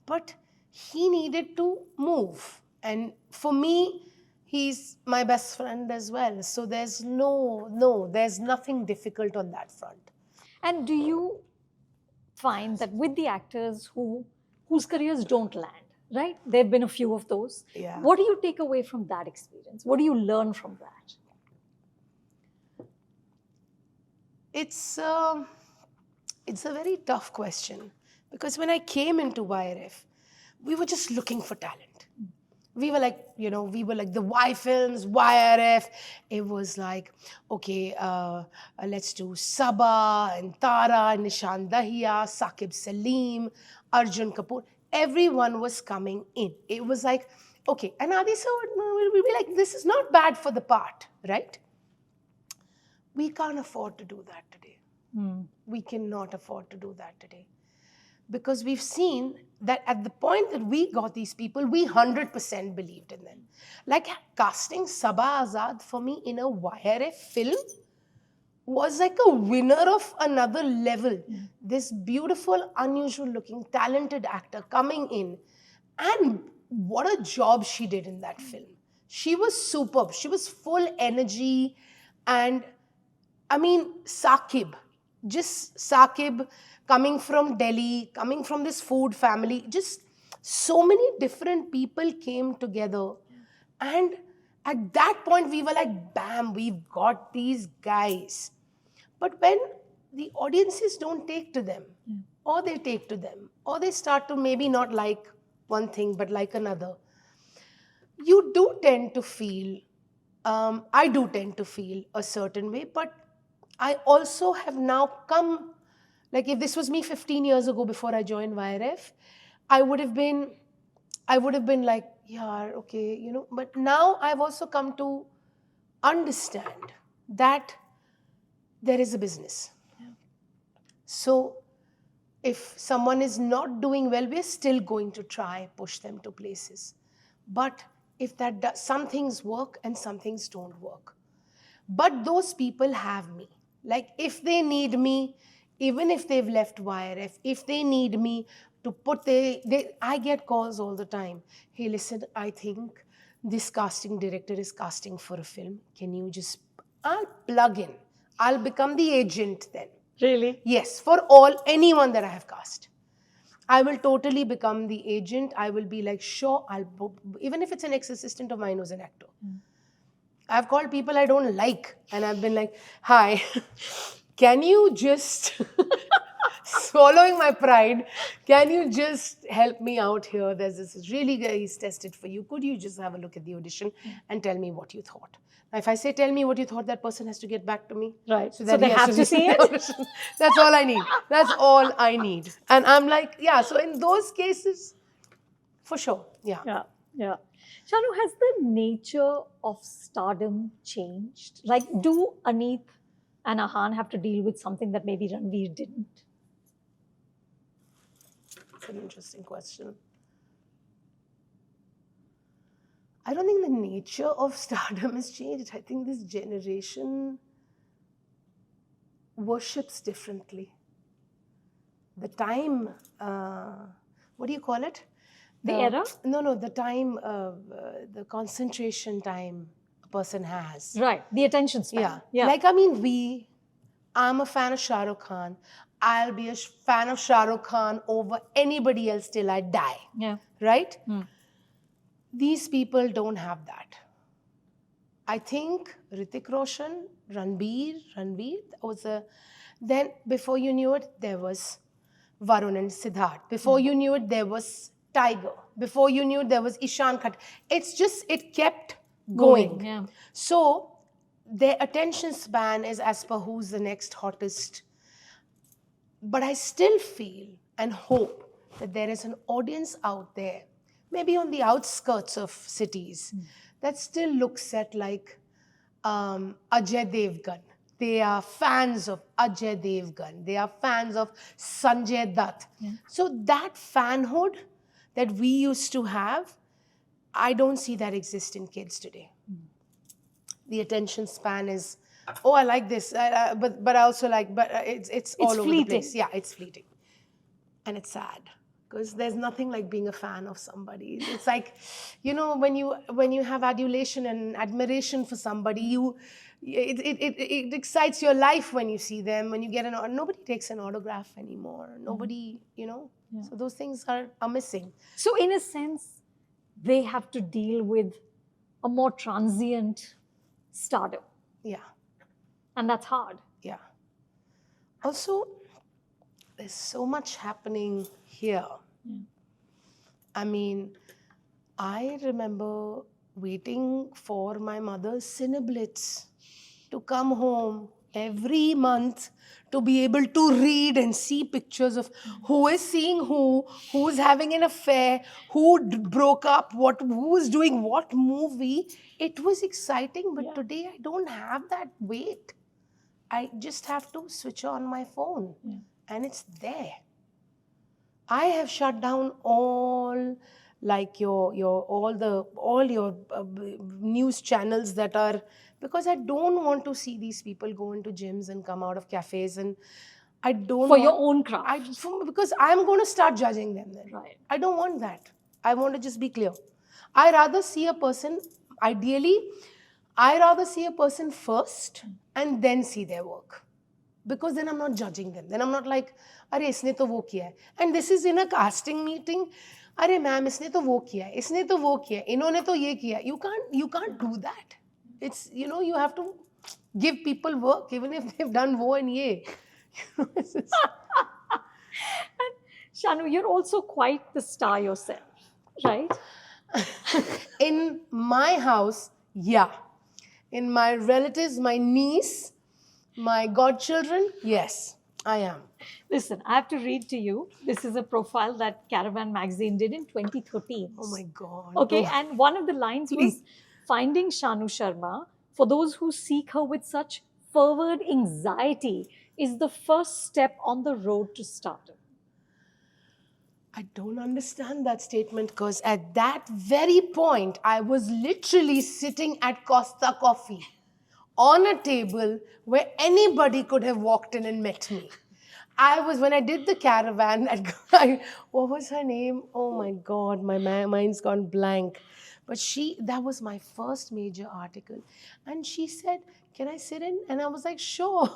[SPEAKER 1] But he needed to move. And for me, he's my best friend as well. So there's there's nothing difficult on that front.
[SPEAKER 2] And do you find that with the actors whose careers don't land, right? There have been a few of those.
[SPEAKER 1] Yeah.
[SPEAKER 2] What do you take away from that experience? What do you learn from that?
[SPEAKER 1] It's a very tough question because when I came into YRF, we were just looking for talent. We were like, the Y Films, YRF. It was like, okay, let's do Sabha and Tara, Nishan Dahiya, Saqib Salim, Arjun Kapoor. Everyone was coming in. It was like, okay, and Adi sir will be like, this is not bad for the part, right? We can't afford to do that today. We cannot afford to do that today. Because we've seen that at the point that we got these people, we 100% believed in them. Like casting Sabha Azad for me in a YRF film was like a winner of another level. This beautiful, unusual looking, talented actor coming in. And what a job she did in that film. She was superb. She was full energy. And I mean, Saqib coming from Delhi, coming from this food family, just so many different people came together. And at that point, we were like, bam, we've got these guys. But when the audiences don't take to them, or they take to them, or they start to maybe not like one thing, but like another, you do tend to feel, I do tend to feel a certain way, but I also have now come, like if this was me 15 years ago before I joined YRF, I would have been like, yeah, okay, but now I've also come to understand that there is a business. So if someone is not doing well, we're still going to try push them to places. But if some things work and some things don't work. But those people have me. Like if they need me, even if they've left YRF, if they need me to put I get calls all the time. Hey, listen, I think this casting director is casting for a film. Can you I'll plug in. I'll become the agent then.
[SPEAKER 2] Really?
[SPEAKER 1] Yes, for anyone that I have cast. I will totally become the agent. I will be like, sure, even if it's an ex-assistant of mine who's an actor. I've called people I don't like and I've been like, hi, can you just, swallowing my pride, can you just help me out here? There's this really guy, he's tested for you. Could you just have a look at the audition and tell me what you thought? Now, if I say, tell me what you thought, that person has to get back to me.
[SPEAKER 2] Right.
[SPEAKER 1] So
[SPEAKER 2] they have to see it?
[SPEAKER 1] That's all I need. That's all I need. And I'm like, yeah, so in those cases, for sure, yeah.
[SPEAKER 2] Yeah. Shanu, has the nature of stardom changed? Like, do Aneet and Ahaan have to deal with something that maybe Ranveer didn't?
[SPEAKER 1] That's an interesting question. I don't think the nature of stardom has changed. I think this generation worships differently. The time, what do you call it?
[SPEAKER 2] The era?
[SPEAKER 1] No, the time, the concentration time a person has.
[SPEAKER 2] Right, the attention span.
[SPEAKER 1] Yeah. Like, I mean, I'm a fan of Shah Rukh Khan. I'll be a fan of Shah Rukh Khan over anybody else till I die.
[SPEAKER 2] Yeah.
[SPEAKER 1] Right? These people don't have that. I think Hrithik Roshan, Ranveer was then before you knew it, there was Varun and Siddharth. Before you knew it, there was Tiger. Before you knew it, there was Ishan Khat. It kept going.
[SPEAKER 2] Yeah.
[SPEAKER 1] So their attention span is as per who's the next hottest. But I still feel and hope that there is an audience out there, maybe on the outskirts of cities, that still looks at like Ajay Devgan. They are fans of Ajay Devgan. They are fans of Sanjay Dutt. So that fanhood that we used to have, I don't see that exist in kids today. The attention span is, oh, I like this, but I also like, but it's all over the place.
[SPEAKER 2] fleeting.
[SPEAKER 1] Yeah, it's fleeting, and it's sad because there's nothing like being a fan of somebody. It's like, when you have adulation and admiration for somebody, it excites your life when you see them. When you get nobody takes an autograph anymore. Nobody, So those things are missing.
[SPEAKER 2] So, in a sense, they have to deal with a more transient stardom.
[SPEAKER 1] Yeah.
[SPEAKER 2] And that's hard.
[SPEAKER 1] Yeah. Also, there's so much happening here. I mean, I remember waiting for my mother's Cineblitz to come home every month to be able to read and see pictures of who is seeing who's having an affair, who broke up, who is doing what movie. It was exciting, but today I don't have that wait. I just have to switch on my phone and it's there. I have shut down all like all your news channels that are, because I don't want to see these people go into gyms and come out of cafes, and I don't
[SPEAKER 2] For your own craft.
[SPEAKER 1] because I'm going to start judging them then.
[SPEAKER 2] Right.
[SPEAKER 1] I don't want that. I want to just be clear. I rather see a person, ideally, I rather see a person first and then see their work. Because then I'm not judging them. Then I'm not like, अरे इसने तो वो किया है. And this is in a casting meeting. अरे ma'am इसने तो वो किया है, इसने तो वो किया है, इन्होंने तो ये किया है. You can't do that. It's, you have to give people work even if they've done wo and ye.
[SPEAKER 2] Shanoo, you're also quite the star yourself, right?
[SPEAKER 1] In my house, yeah. In my relatives, my niece, my godchildren, yes, I am.
[SPEAKER 2] Listen, I have to read to you. This is a profile that Caravan magazine did in 2013.
[SPEAKER 1] Oh my God.
[SPEAKER 2] Okay,
[SPEAKER 1] Oh.
[SPEAKER 2] and one of the lines was, finding Shanoo Sharma, for those who seek her with such fervid anxiety, is the first step on the road to stardom.
[SPEAKER 1] I don't understand that statement because at that very point, I was literally sitting at Costa Coffee on a table where anybody could have walked in and met me. When I did the Caravan, what was her name? Oh my God, my mind's gone blank. But that was my first major article. And she said, can I sit in? And I was like, sure,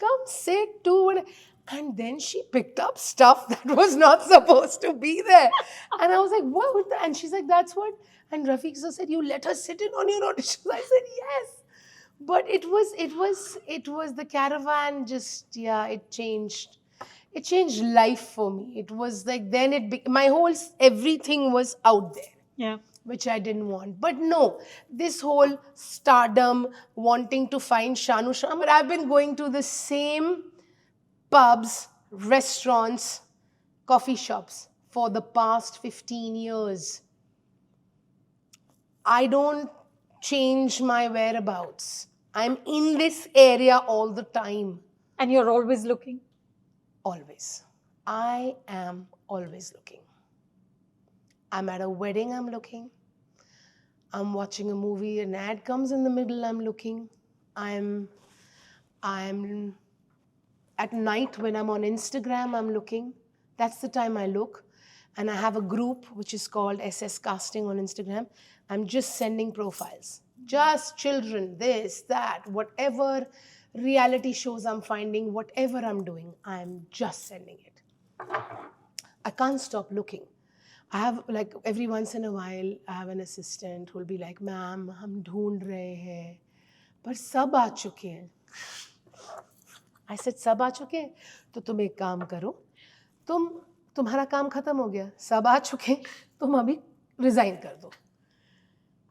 [SPEAKER 1] come sit, do. And then she picked up stuff that was not supposed to be there. And I was like, what? And she's like, that's what? And Rafiq sir said, you let her sit in on your auditions. I said, yes. But it was the Caravan, just, it changed life for me. It was like, then everything was out there.
[SPEAKER 2] Yeah.
[SPEAKER 1] Which I didn't want. But no, this whole stardom, wanting to find Shanoo Sharma, I've been going to the same pubs, restaurants, coffee shops for the past 15 years. I don't change my whereabouts. I'm in this area all the time.
[SPEAKER 2] And you're always looking?
[SPEAKER 1] Always. I am always looking. I'm at a wedding, I'm looking. I'm watching a movie, an ad comes in the middle, I'm looking. I'm at night when I'm on Instagram, I'm looking. That's the time I look. And I have a group which is called SS Casting on Instagram. I'm just sending profiles. Just children, this, that, whatever reality shows I'm finding, whatever I'm doing, I'm just sending it. I can't stop looking. I have, like, every once in a while, I have an assistant who will be like, ma'am, hum dhoond rahe hain, par sab aa chuke hain. I said, sab aa chuke hain? To tum ek kaam karo. तुम्हारा काम खत्म हो गया, सब आ चुके, तुम अभी resign कर दो.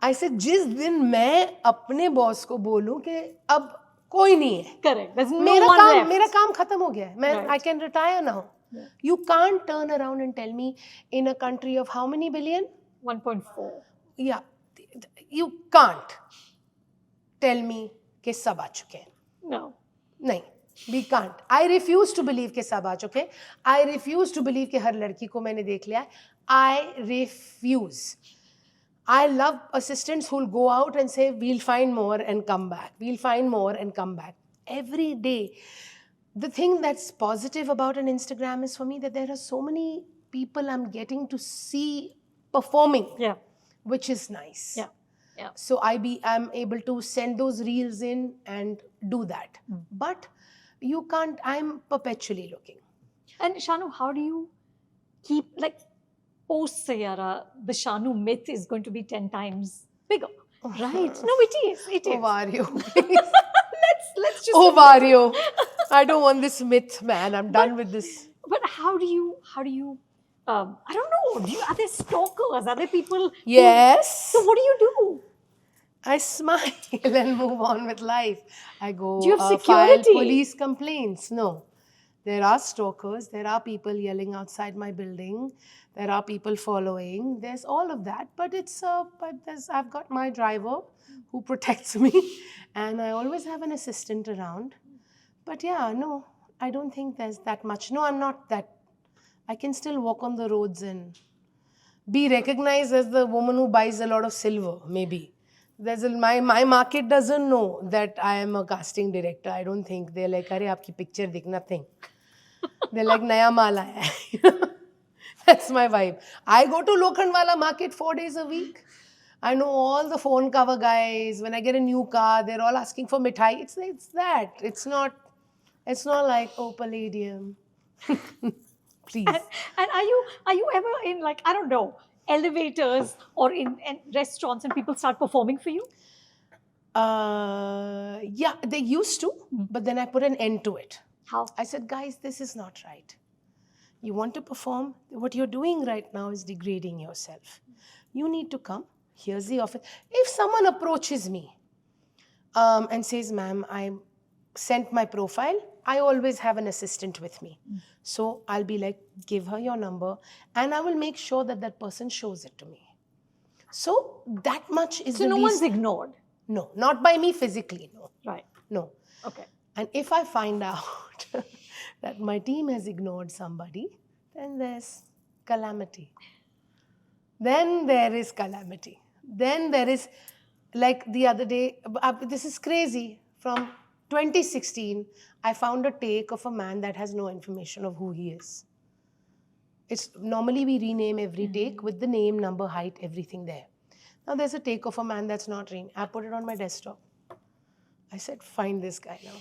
[SPEAKER 1] I said, जिस दिन मैं अपने बॉस को बोलूं कि अब कोई नहीं है,
[SPEAKER 2] Correct. There's no one left.
[SPEAKER 1] मेरा काम खत्म हो गया है, मैं
[SPEAKER 2] Right.
[SPEAKER 1] I can retire now.
[SPEAKER 2] Yeah.
[SPEAKER 1] You can't turn around and tell me in a country of how many billion?
[SPEAKER 2] 1.4.
[SPEAKER 1] Yeah, you can't tell me कि सब आ चुके हैं.
[SPEAKER 2] No.
[SPEAKER 1] नहीं, we can't. I refuse to believe कि सब आ चुके हैं. I refuse to believe कि हर लड़की को मैंने देख लिया है. I refuse. I love assistants who'll go out and say, we'll find more and come back. We'll find more and come back. Every day. The thing that's positive about an Instagram is for me that there are so many people I'm getting to see performing,
[SPEAKER 2] Yeah.
[SPEAKER 1] which is nice.
[SPEAKER 2] Yeah. Yeah.
[SPEAKER 1] So I'm able to send those reels in and do that. But you can't, I'm perpetually looking.
[SPEAKER 2] And Shanoo, how do you keep, like, post Saiyaara, the Shanoo myth is going to be 10 times bigger, right? No, it is. It is.
[SPEAKER 1] Ovario.
[SPEAKER 2] Let's just.
[SPEAKER 1] Ovario. I don't want this myth, man. I'm done with this.
[SPEAKER 2] But how do you? I don't know. Are there stalkers? Are there people?
[SPEAKER 1] Yes.
[SPEAKER 2] So what do you do?
[SPEAKER 1] I smile and move on with life. I go
[SPEAKER 2] Do you have
[SPEAKER 1] file
[SPEAKER 2] security?
[SPEAKER 1] police complaints. No. There are stalkers. There are people yelling outside my building. There are people following. There's all of that. But I've got my driver who protects me. And I always have an assistant around. But yeah, no, I don't think there's that much. No, I'm not that. I can still walk on the roads and be recognized as the woman who buys a lot of silver, maybe. My market doesn't know that I am a casting director. I don't think. They're like, "Arey, aapki picture dikh, nothing." They're like, "Naya maal aaya hai." That's my vibe. I go to Lokhandwala market 4 days a week. I know all the phone cover guys. When I get a new car, they're all asking for mithai. It's that. It's not like, oh, Palladium. Please.
[SPEAKER 2] And are you ever in, like, I don't know, elevators or in restaurants and people start performing for you?
[SPEAKER 1] Yeah, they used to, but then I put an end to it.
[SPEAKER 2] How?
[SPEAKER 1] I said, guys, this is not right. You want to perform? What you're doing right now is degrading yourself. You need to come. Here's the office. If someone approaches me and says, ma'am, I sent my profile, I always have an assistant with me. So I'll be like, give her your number and I will make sure that that person shows it to me. So that much is
[SPEAKER 2] So
[SPEAKER 1] the
[SPEAKER 2] no
[SPEAKER 1] least.
[SPEAKER 2] one's ignored?
[SPEAKER 1] No, not by me physically, no.
[SPEAKER 2] Right.
[SPEAKER 1] No.
[SPEAKER 2] Okay.
[SPEAKER 1] And if I find out that my team has ignored somebody, then there's calamity. Then there is calamity. Then there is, like the other day, this is crazy, from 2016, I found a take of a man that has no information of who he is. It's normally we rename every take with the name, number, height, everything there. Now there's a take of a man that's not renamed. I put it on my desktop. I said, find this guy now.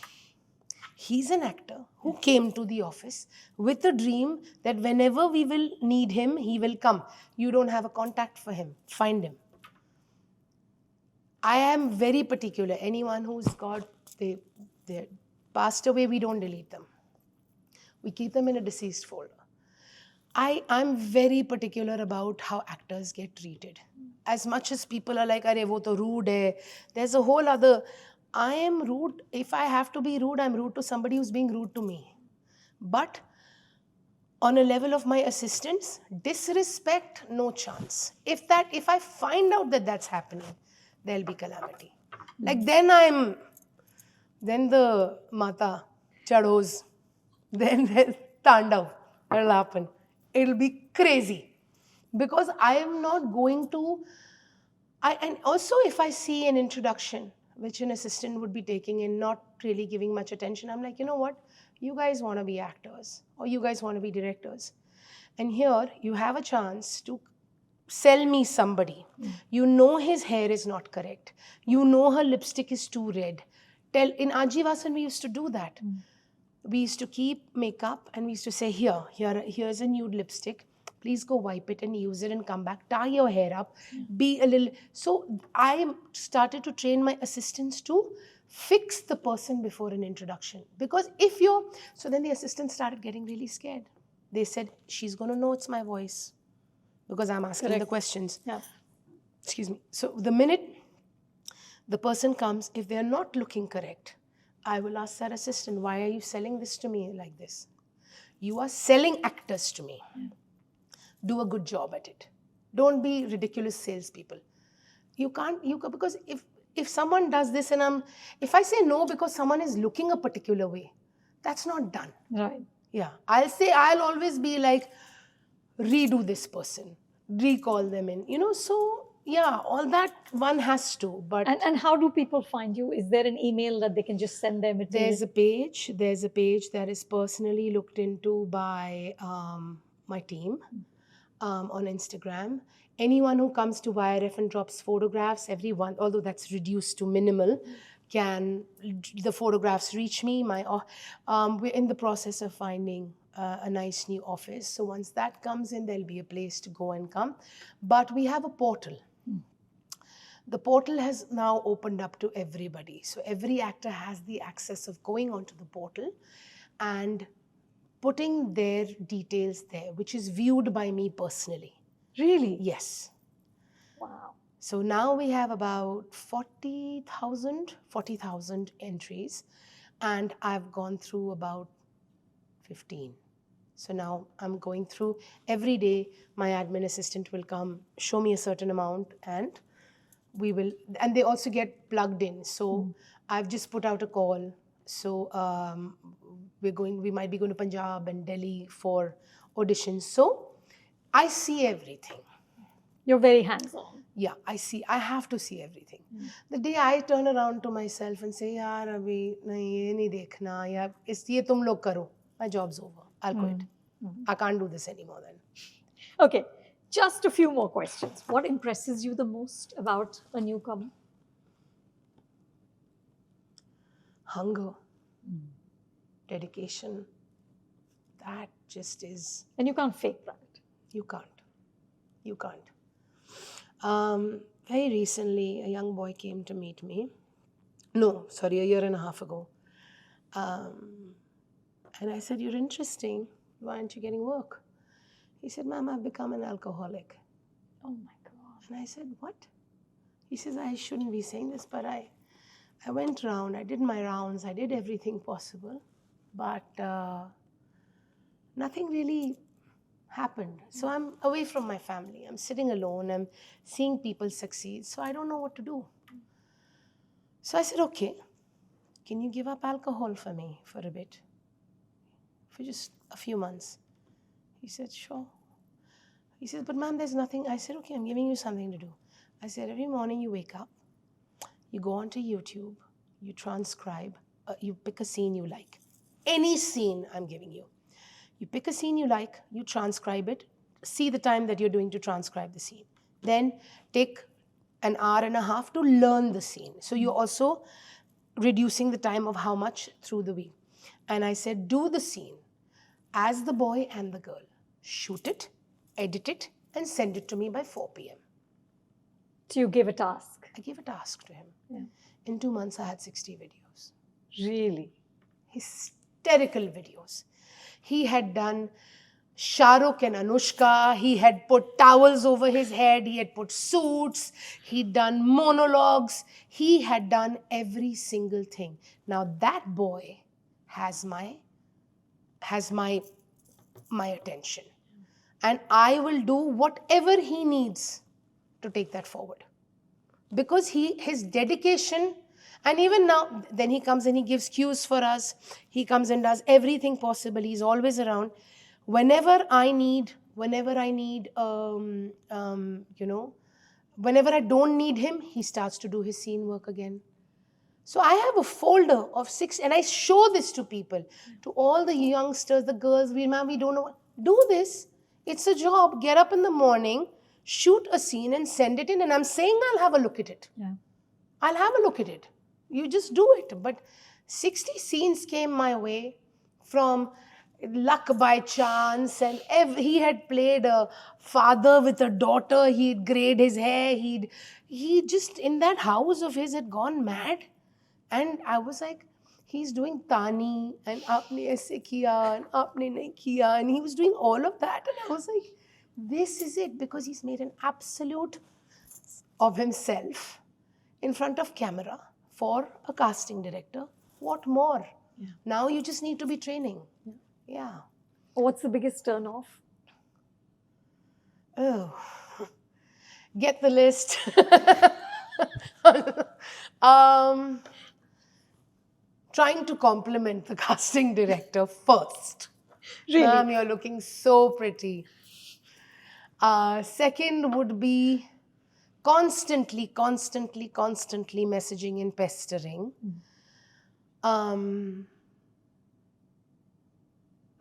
[SPEAKER 1] He's an actor who came to the office with a dream that whenever we will need him, he will come. You don't have a contact for him. Find him. I am very particular. Anyone who's got, they passed away, we don't delete them. We keep them in a deceased folder. I'm very particular about how actors get treated. As much as people are like, "Arey, wo to rude hai," there's a whole other. I am rude. If I have to be rude, I'm rude to somebody who's being rude to me. But on a level of my assistants, disrespect, no chance. If I find out that that's happening, there'll be calamity. Like then the Mata chados, then there's Tandav. It'll happen. It'll be crazy. Because I am not going to, and also if I see an introduction, which an assistant would be taking and not really giving much attention, I'm like, you know what? You guys want to be actors or you guys want to be directors. And here you have a chance to sell me somebody. You know his hair is not correct. You know her lipstick is too red. In Ajivasan, we used to do that. We used to keep makeup and we used to say, here's a nude lipstick. Please go wipe it and use it and come back. Tie your hair up. Be a little. So I started to train my assistants to fix the person before an introduction. Because so then the assistants started getting really scared. They said, she's going to know it's my voice because I'm asking the questions.
[SPEAKER 2] Yeah.
[SPEAKER 1] excuse me. So the minute the person comes, if they're not looking correct, I will ask that assistant, why are you selling this to me like this? You are selling actors to me. Do a good job at it. Don't be ridiculous salespeople. You can't, because if someone does this and if I say no because someone is looking a particular way, that's not done.
[SPEAKER 2] Right.
[SPEAKER 1] Yeah. I'll always be like, redo this person, recall them in, so yeah, all that one has to. But
[SPEAKER 2] And how do people find you? Is there an email that they can just send their material?
[SPEAKER 1] there's a page that is personally looked into by my team on Instagram. Anyone who comes to YRF and drops photographs, everyone, although that's reduced to minimal, can the photographs reach me? We're in the process of finding a nice new office. So once that comes in, there'll be a place to go and come. But we have a portal. The portal has now opened up to everybody. So every actor has the access of going onto the portal and putting their details there, which is viewed by me personally.
[SPEAKER 2] Really?
[SPEAKER 1] Yes.
[SPEAKER 2] Wow.
[SPEAKER 1] So now we have about 40,000 entries, and I've gone through about 15. So now I'm going through every day. My admin assistant will come, show me a certain amount, and and they also get plugged in. So I've just put out a call. So we might be going to Punjab and Delhi for auditions. So I see everything.
[SPEAKER 2] You're very hands-on.
[SPEAKER 1] Yeah, I have to see everything. The day I turn around to myself and say, yaar, abhi nahi, ye nahi dekhna, ya ye tum log karo, my job's over. I'll quit. I can't do this anymore then.
[SPEAKER 2] Okay, just a few more questions. What impresses you the most about a newcomer?
[SPEAKER 1] Hunger, dedication, that just is...
[SPEAKER 2] And you can't fake that.
[SPEAKER 1] You can't. Very recently, a young boy came to meet me. No, sorry, a year and a half ago. And I said, you're interesting. Why aren't you getting work? He said, ma'am, I've become an alcoholic.
[SPEAKER 2] Oh my God.
[SPEAKER 1] And I said, what? He says, I shouldn't be saying this, but I went around, I did my rounds, I did everything possible, but nothing really happened. So I'm away from my family. I'm sitting alone. I'm seeing people succeed. So I don't know what to do. So I said, okay, can you give up alcohol for me for a bit? For just a few months. He said, sure. He said, but ma'am, there's nothing. I said, okay, I'm giving you something to do. I said, every morning you wake up, you go onto YouTube, you transcribe, you pick a scene you like. Any scene I'm giving you. You pick a scene you like, you transcribe it, see the time that you're doing to transcribe the scene. Then take an hour and a half to learn the scene. So you're also reducing the time of how much through the week. And I said, do the scene as the boy and the girl. Shoot it, edit it, and send it to me by 4 p.m.
[SPEAKER 2] So you give a task?
[SPEAKER 1] I gave a task to him.
[SPEAKER 2] Yeah.
[SPEAKER 1] In 2 months, I had 60 videos.
[SPEAKER 2] Really?
[SPEAKER 1] Hysterical videos. He had done Shah Rukh and Anushka. He had put towels over his head. He had put suits. He'd done monologues. He had done every single thing. Now that boy has my attention. And I will do whatever he needs to take that forward. Because his dedication, and even now, then he comes and he gives cues for us. He comes and does everything possible. He's always around. Whenever I don't need him, he starts to do his scene work again. So I have a folder of 6, and I show this to people, to all the youngsters, the girls. We don't know. Do this. It's a job. Get up in the morning, shoot a scene and send it in. And I'm saying I'll have a look at it.
[SPEAKER 2] Yeah.
[SPEAKER 1] I'll have a look at it. You just do it. But 60 scenes came my way from luck by chance. And he had played a father with a daughter. He'd grayed his hair. He just, in that house of his, had gone mad. And I was like, he's doing Tani and Aapne aise kiya and Aapne nahi kiya. And he was doing all of that. And I was like, this is it. Because he's made an absolute of himself in front of camera for a casting director. What more?
[SPEAKER 2] Yeah.
[SPEAKER 1] Now you just need to be training. Yeah.
[SPEAKER 2] What's the biggest turn off?
[SPEAKER 1] Oh, get the list. um, trying to compliment the casting director first.
[SPEAKER 2] Really?
[SPEAKER 1] Ma'am, you're looking so pretty. Second would be constantly messaging and pestering.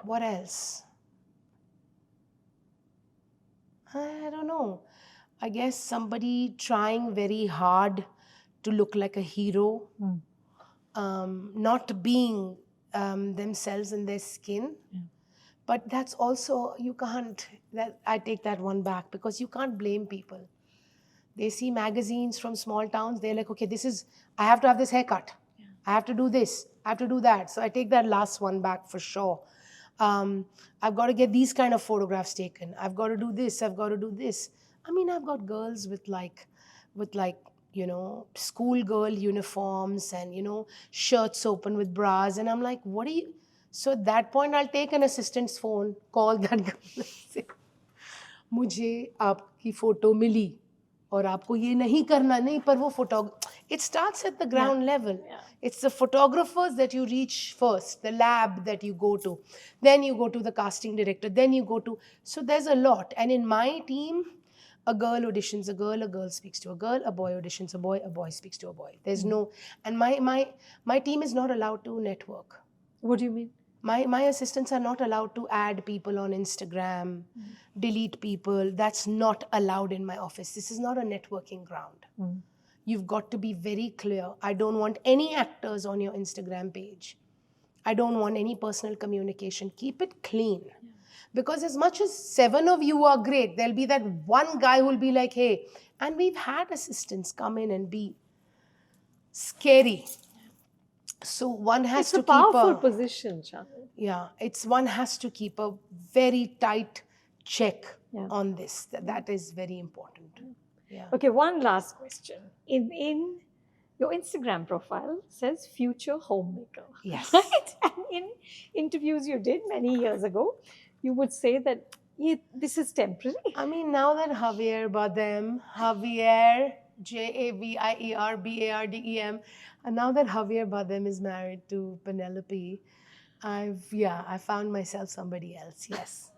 [SPEAKER 1] What else? I don't know. I guess somebody trying very hard to look like a hero, not being themselves in their skin. But that's also, you can't, I take that one back, because you can't blame people. They see magazines from small towns, they're like, okay, I have to have this haircut. I have to do this. I have to do that. So I take that last one back for sure. I've got to get these kind of photographs taken. I've got to do this. I've got to do this. I mean, I've got girls with schoolgirl uniforms and, shirts open with bras. And I'm like, what are you? So at that point, I'll take an assistant's phone, call that girl and say, मुझे आपकी photo मिली और आपको ये नहीं करना नहीं पर वो it starts at the ground level. It's the photographers that you reach first, the lab that you go to, then you go to the casting director, then you go to, so there's a lot. And in my team, a girl auditions a girl speaks to a girl, a boy auditions a boy speaks to a boy. There's no, and my team is not allowed to network.
[SPEAKER 2] What do you mean?
[SPEAKER 1] My assistants are not allowed to add people on Instagram, delete people. That's not allowed in my office. This is not a networking ground. You've got to be very clear. I don't want any actors on your Instagram page. I don't want any personal communication. Keep it clean. Because as much as 7 of you are great, there'll be that one guy who'll be like, hey, and we've had assistants come in and be scary. So one has to keep
[SPEAKER 2] a powerful position, Shanoo.
[SPEAKER 1] Yeah, one has to keep a very tight check on this. That is very important. Yeah.
[SPEAKER 2] Okay, one last question. In your Instagram profile says future homemaker.
[SPEAKER 1] Yes.
[SPEAKER 2] Right? And in interviews you did many years ago, you would say that this is temporary.
[SPEAKER 1] I mean, now that Javier Javierbardem, and now that Javier Bardem is married to Penelope, I found myself somebody else. Yes,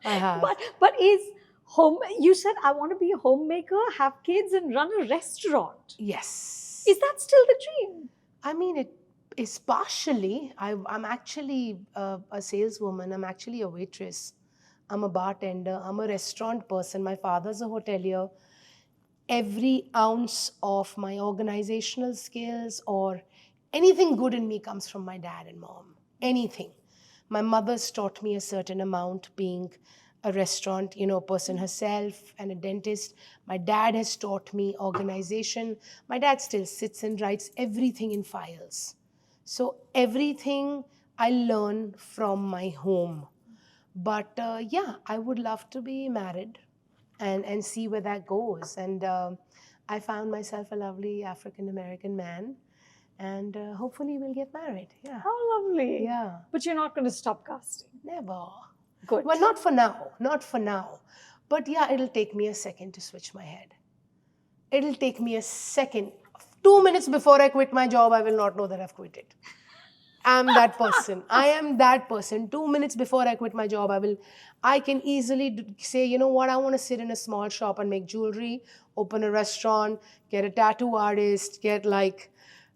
[SPEAKER 1] I have.
[SPEAKER 2] But you said I want to be a homemaker, have kids, and run a restaurant.
[SPEAKER 1] Yes.
[SPEAKER 2] Is that still the dream?
[SPEAKER 1] I mean, it is partially. I'm actually a saleswoman. I'm actually a waitress. I'm a bartender. I'm a restaurant person. My father's a hotelier. Every ounce of my organizational skills or anything good in me comes from my dad and mom. Anything. My mother's taught me a certain amount, being a restaurant, person herself and a dentist. My dad has taught me organization. My dad still sits and writes everything in files. So everything I learn from my home. But I would love to be married and see where that goes. And I found myself a lovely African-American man. And hopefully we'll get married. Yeah.
[SPEAKER 2] How lovely.
[SPEAKER 1] Yeah.
[SPEAKER 2] But you're not going to stop casting.
[SPEAKER 1] Never.
[SPEAKER 2] Good.
[SPEAKER 1] Well, not for now. Not for now. But yeah, it'll take me a second to switch my head. It'll take me a second. 2 minutes before I quit my job, I will not know that I've quit it. I'm that person. I am that person. 2 minutes before I quit my job, I can easily say, you know what, I want to sit in a small shop and make jewelry, open a restaurant, get a tattoo artist, get live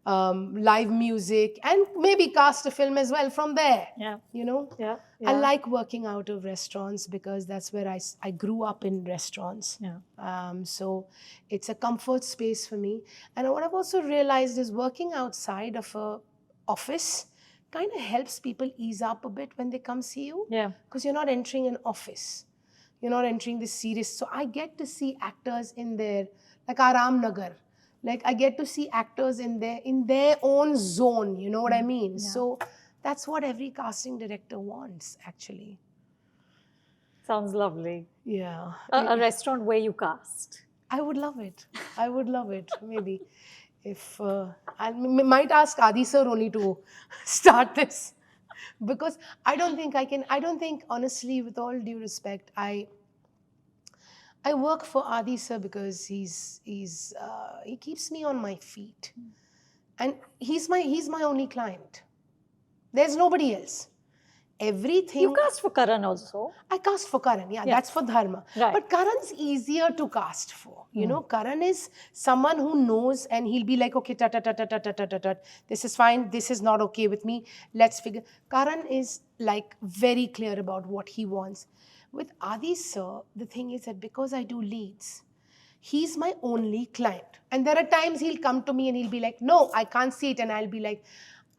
[SPEAKER 1] music, and maybe cast a film as well from there.
[SPEAKER 2] Yeah.
[SPEAKER 1] Yeah. I like working out of restaurants because that's where I grew up in restaurants.
[SPEAKER 2] Yeah.
[SPEAKER 1] So it's a comfort space for me. And what I've also realized is working outside of a office kind of helps people ease up a bit when they come see you.
[SPEAKER 2] Yeah.
[SPEAKER 1] Because you're not entering an office. You're not entering this serious. So I get to see actors in there, like Aram Nagar. Like I get to see actors in their own zone. You know what I mean?
[SPEAKER 2] Yeah.
[SPEAKER 1] So that's what every casting director wants, actually.
[SPEAKER 2] Sounds lovely.
[SPEAKER 1] Yeah.
[SPEAKER 2] A restaurant where you cast.
[SPEAKER 1] I would love it. I would love it. Maybe if might ask Adi sir only to start this, because I don't think I can. I don't think, honestly, with all due respect, I work for Adi sir because he keeps me on my feet, and he's my only client. There's nobody else.
[SPEAKER 2] You
[SPEAKER 1] Everything
[SPEAKER 2] cast for Karan also.
[SPEAKER 1] I cast for Karan, yeah,
[SPEAKER 2] Yeah.
[SPEAKER 1] that's for Dharma.
[SPEAKER 2] Right.
[SPEAKER 1] But Karan's easier to cast for. You know, Karan is someone who knows, and he'll be like, okay, ta ta ta ta ta ta ta ta ta. This is fine, this is not okay with me. Let's figure. Karan is like very clear about what he wants. With Adi sir, the thing is that because I do leads, he's my only client. And there are times he'll come to me and he'll be like, no, I can't see it. And I'll be like,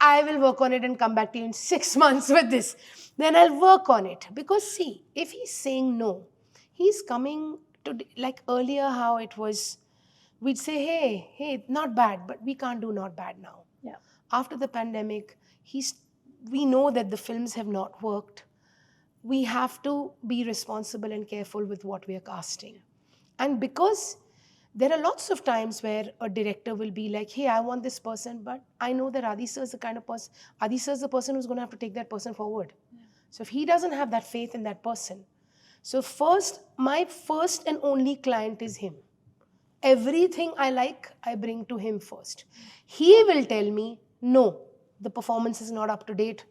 [SPEAKER 1] I will work on it and come back to you in 6 months with this. Then I'll work on it. Because see, if he's saying no, he's coming to, like earlier how it was, we'd say, hey, not bad, but we can't do not bad now.
[SPEAKER 2] Yeah.
[SPEAKER 1] After the pandemic, we know that the films have not worked. We have to be responsible and careful with what we are casting. And because there are lots of times where a director will be like, hey, I want this person, but I know that Adi sir is the kind of person, Adi sir is the person who's going to have to take that person forward. Yeah. So if he doesn't have that faith in that person, so my first and only client is him. Everything I like, I bring to him first. He will tell me, no, the performance is not up to date.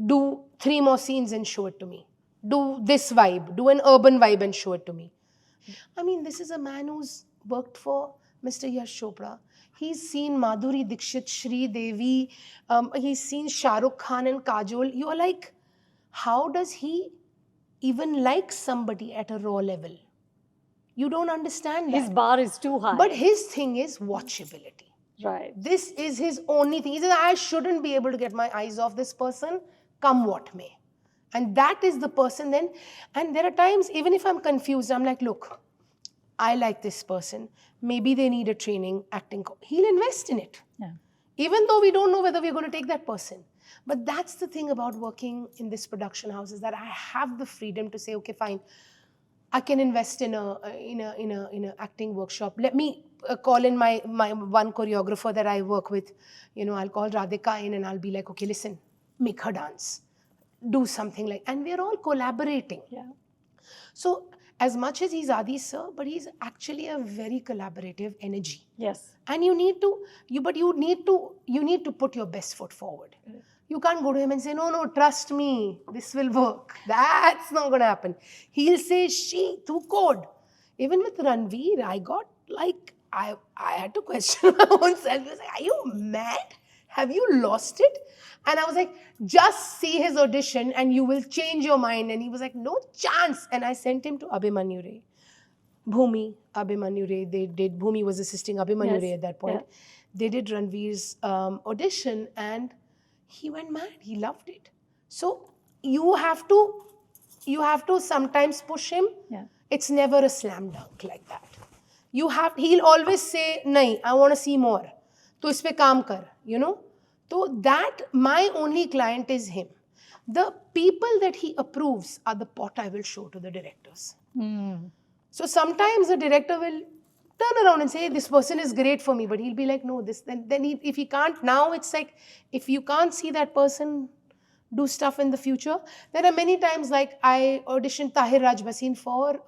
[SPEAKER 1] Do 3 more scenes and show it to me. Do this vibe, do an urban vibe and show it to me. I mean, this is a man who's worked for Mr. Yash Chopra. He's seen Madhuri Dixit, Shri Devi, he's seen Shah Rukh Khan and Kajol. You are like, how does he even like somebody at a raw level? You don't understand that.
[SPEAKER 2] His bar is too high.
[SPEAKER 1] But his thing is watchability.
[SPEAKER 2] Right.
[SPEAKER 1] This is his only thing. He says, I shouldn't be able to get my eyes off this person, come what may. And that is the person then. And there are times, even if I'm confused, I'm like, look, I like this person. Maybe they need a training, acting. He'll invest in it.
[SPEAKER 2] Yeah.
[SPEAKER 1] Even though we don't know whether we're going to take that person. But that's the thing about working in this production house, is that I have the freedom to say, okay, fine, I can invest in a acting workshop. Let me call in my one choreographer that I work with. You know, I'll call Radhika in and I'll be like, okay, listen, make her dance. Do something like, and we're all collaborating.
[SPEAKER 2] Yeah.
[SPEAKER 1] So as much as he's Adi sir, but he's actually a very collaborative energy.
[SPEAKER 2] Yes.
[SPEAKER 1] And you need to put your best foot forward. You can't go to him and say, no, trust me, this will work. That's not going to happen. He'll say, tu code. Even with Ranveer, I got like, I had to question my own self. He was like, are you mad? Have you lost it? And I was like, just see his audition and you will change your mind. And he was like, no chance. And I sent him to Abhimanyu Ray. Abhimanyu Ray, Bhumi was assisting Abhimanyu Ray at that point. Yeah. They did Ranveer's audition and he went mad. He loved it. So you have to sometimes push him. Yeah. It's never a slam dunk like that. He'll always say, nahi, I want to see more. To is pe kaam kar, you know. So that, my only client is him. The people that he approves are the pot I will show to the directors. So sometimes the director will turn around and say, hey, this person is great for me, but he'll be like, no, this, then if he can't, now it's like, if you can't see that person do stuff in the future, there are many times, like I auditioned Tahir Raj Bhasin for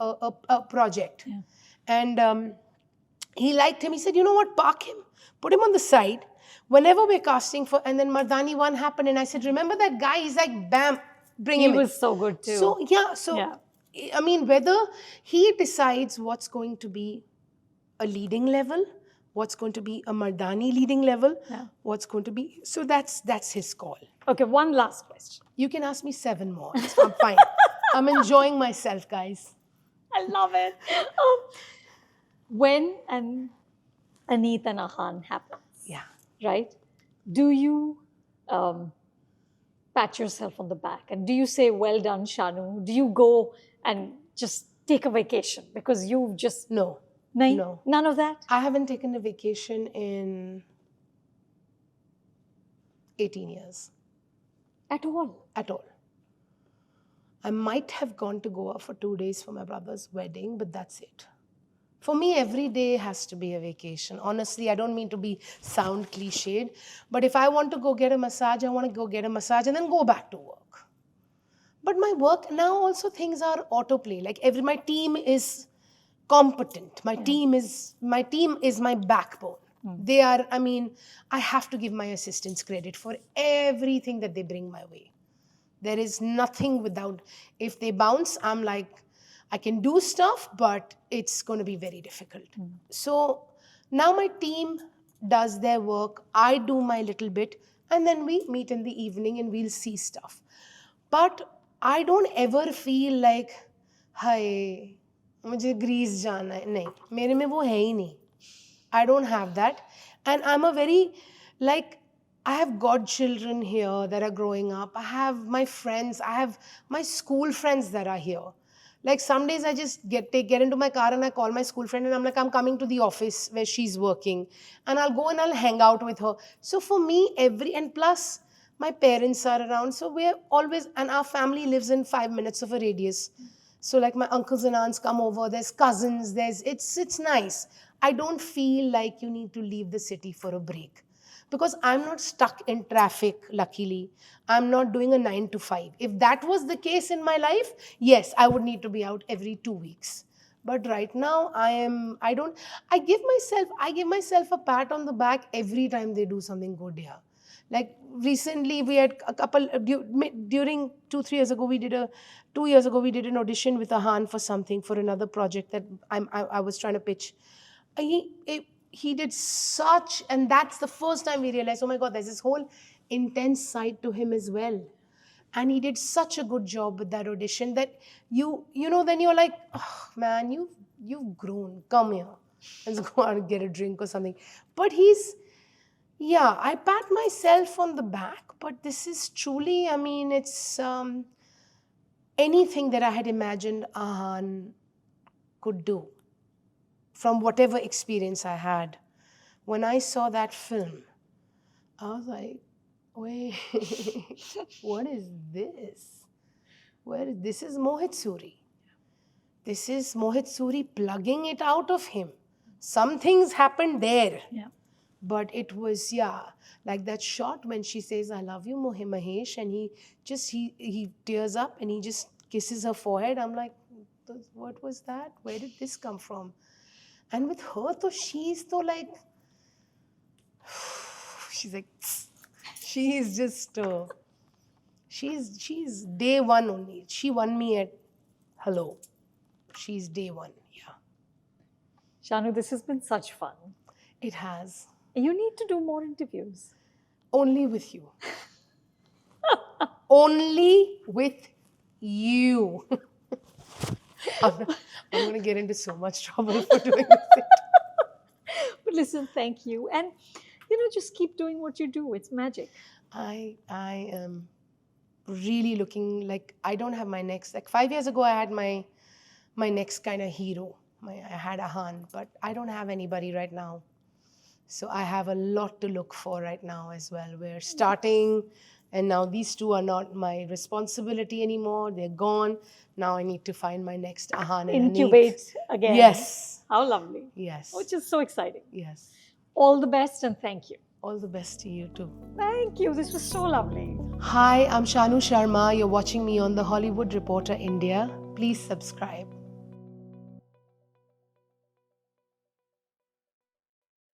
[SPEAKER 1] a project. Yeah. And he liked him. He said, you know what, park him, put him on the side. Whenever we're casting for, and then Mardaani 1 happened, and I said, remember that guy? He's like, bam, bring him in.
[SPEAKER 2] He was so good too.
[SPEAKER 1] So, yeah. I mean, whether he decides what's going to be a leading level, what's going to be a Mardaani leading level, what's going to be, so that's his call.
[SPEAKER 2] Okay, one last question.
[SPEAKER 1] You can ask me 7 more. I'm fine. I'm enjoying myself, guys.
[SPEAKER 2] I love it. When an Aneet and Ahaan happens, right? Do you pat yourself on the back and do you say, well done, Shanoo? Do you go and just take a vacation because you've just...
[SPEAKER 1] No.
[SPEAKER 2] None of that?
[SPEAKER 1] I haven't taken a vacation in 18 years.
[SPEAKER 2] At all?
[SPEAKER 1] At all. I might have gone to Goa for 2 days for my brother's wedding, but that's it. For me, every day has to be a vacation. Honestly, I don't mean to be sound cliched, but if I want to go get a massage, I want to go get a massage and then go back to work. But my work now also things are autoplay. Like my team is competent. My team is my backbone. They are, I mean, I have to give my assistants credit for everything that they bring my way. There is nothing without, if they bounce, I'm like, I can do stuff, but it's going to be very difficult. So now my team does their work, I do my little bit, and then we meet in the evening and we'll see stuff. But I don't ever feel like, hi, मुझे Greece जाना है. नहीं, मेरे में वो है ही नहीं. I don't have that. And I'm a very, like, I have godchildren here that are growing up. I have my friends. I have my school friends that are here. Like some days I just get into my car and I call my school friend and I'm like, I'm coming to the office where she's working. And I'll go and I'll hang out with her. So for me, and plus my parents are around. So we're always, and our family lives in 5 minutes of a radius. So like my uncles and aunts come over, there's cousins, it's nice. I don't feel like you need to leave the city for a break. Because I'm not stuck in traffic, luckily. I'm not doing a 9 to 5. If that was the case in my life, yes, I would need to be out every 2 weeks. But right now, I give myself a pat on the back every time they do something good here. Like recently, we had a couple, during 2 years ago, we did an audition with Ahaan for another project that I was trying to pitch. He did such, and that's the first time we realized, oh my God, there's this whole intense side to him as well. And he did such a good job with that audition that you know, then you're like, oh man, you've grown, come here, let's go out and get a drink or something. But I pat myself on the back, but this is truly, I mean, it's anything that I had imagined Ahaan could do. From whatever experience I had, when I saw that film, I was like, wait, what is this? This is Mohit Suri. This is Mohit Suri plugging it out of him. Some things happened there.
[SPEAKER 2] Yeah.
[SPEAKER 1] But it was, like that shot when she says, I love you, Mahesh, and he tears up and he just kisses her forehead. I'm like, what was that? Where did this come from? And with her, she's like, she's just, she's day one only. She won me at hello. She's day one, yeah.
[SPEAKER 2] Shanoo, this has been such fun.
[SPEAKER 1] It has.
[SPEAKER 2] You need to do more interviews.
[SPEAKER 1] Only with you. Only with you. I'm going to get into so much trouble for doing this.
[SPEAKER 2] But listen, thank you. And, just keep doing what you do. It's magic.
[SPEAKER 1] I am really looking, like, I don't have my next, like 5 years ago, I had my next kind of hero. I had Ahaan, but I don't have anybody right now. So I have a lot to look for right now as well. We're starting, and now these two are not my responsibility anymore. They're gone. Now I need to find my next Ahaan and
[SPEAKER 2] Incubate
[SPEAKER 1] Aneet.
[SPEAKER 2] again.
[SPEAKER 1] Yes.
[SPEAKER 2] How lovely.
[SPEAKER 1] Yes.
[SPEAKER 2] Which is so exciting.
[SPEAKER 1] Yes.
[SPEAKER 2] All the best and thank you.
[SPEAKER 1] All the best to you too.
[SPEAKER 2] Thank you. This was so lovely.
[SPEAKER 1] Hi, I'm Shanoo Sharma. You're watching me on The Hollywood Reporter India. Please subscribe.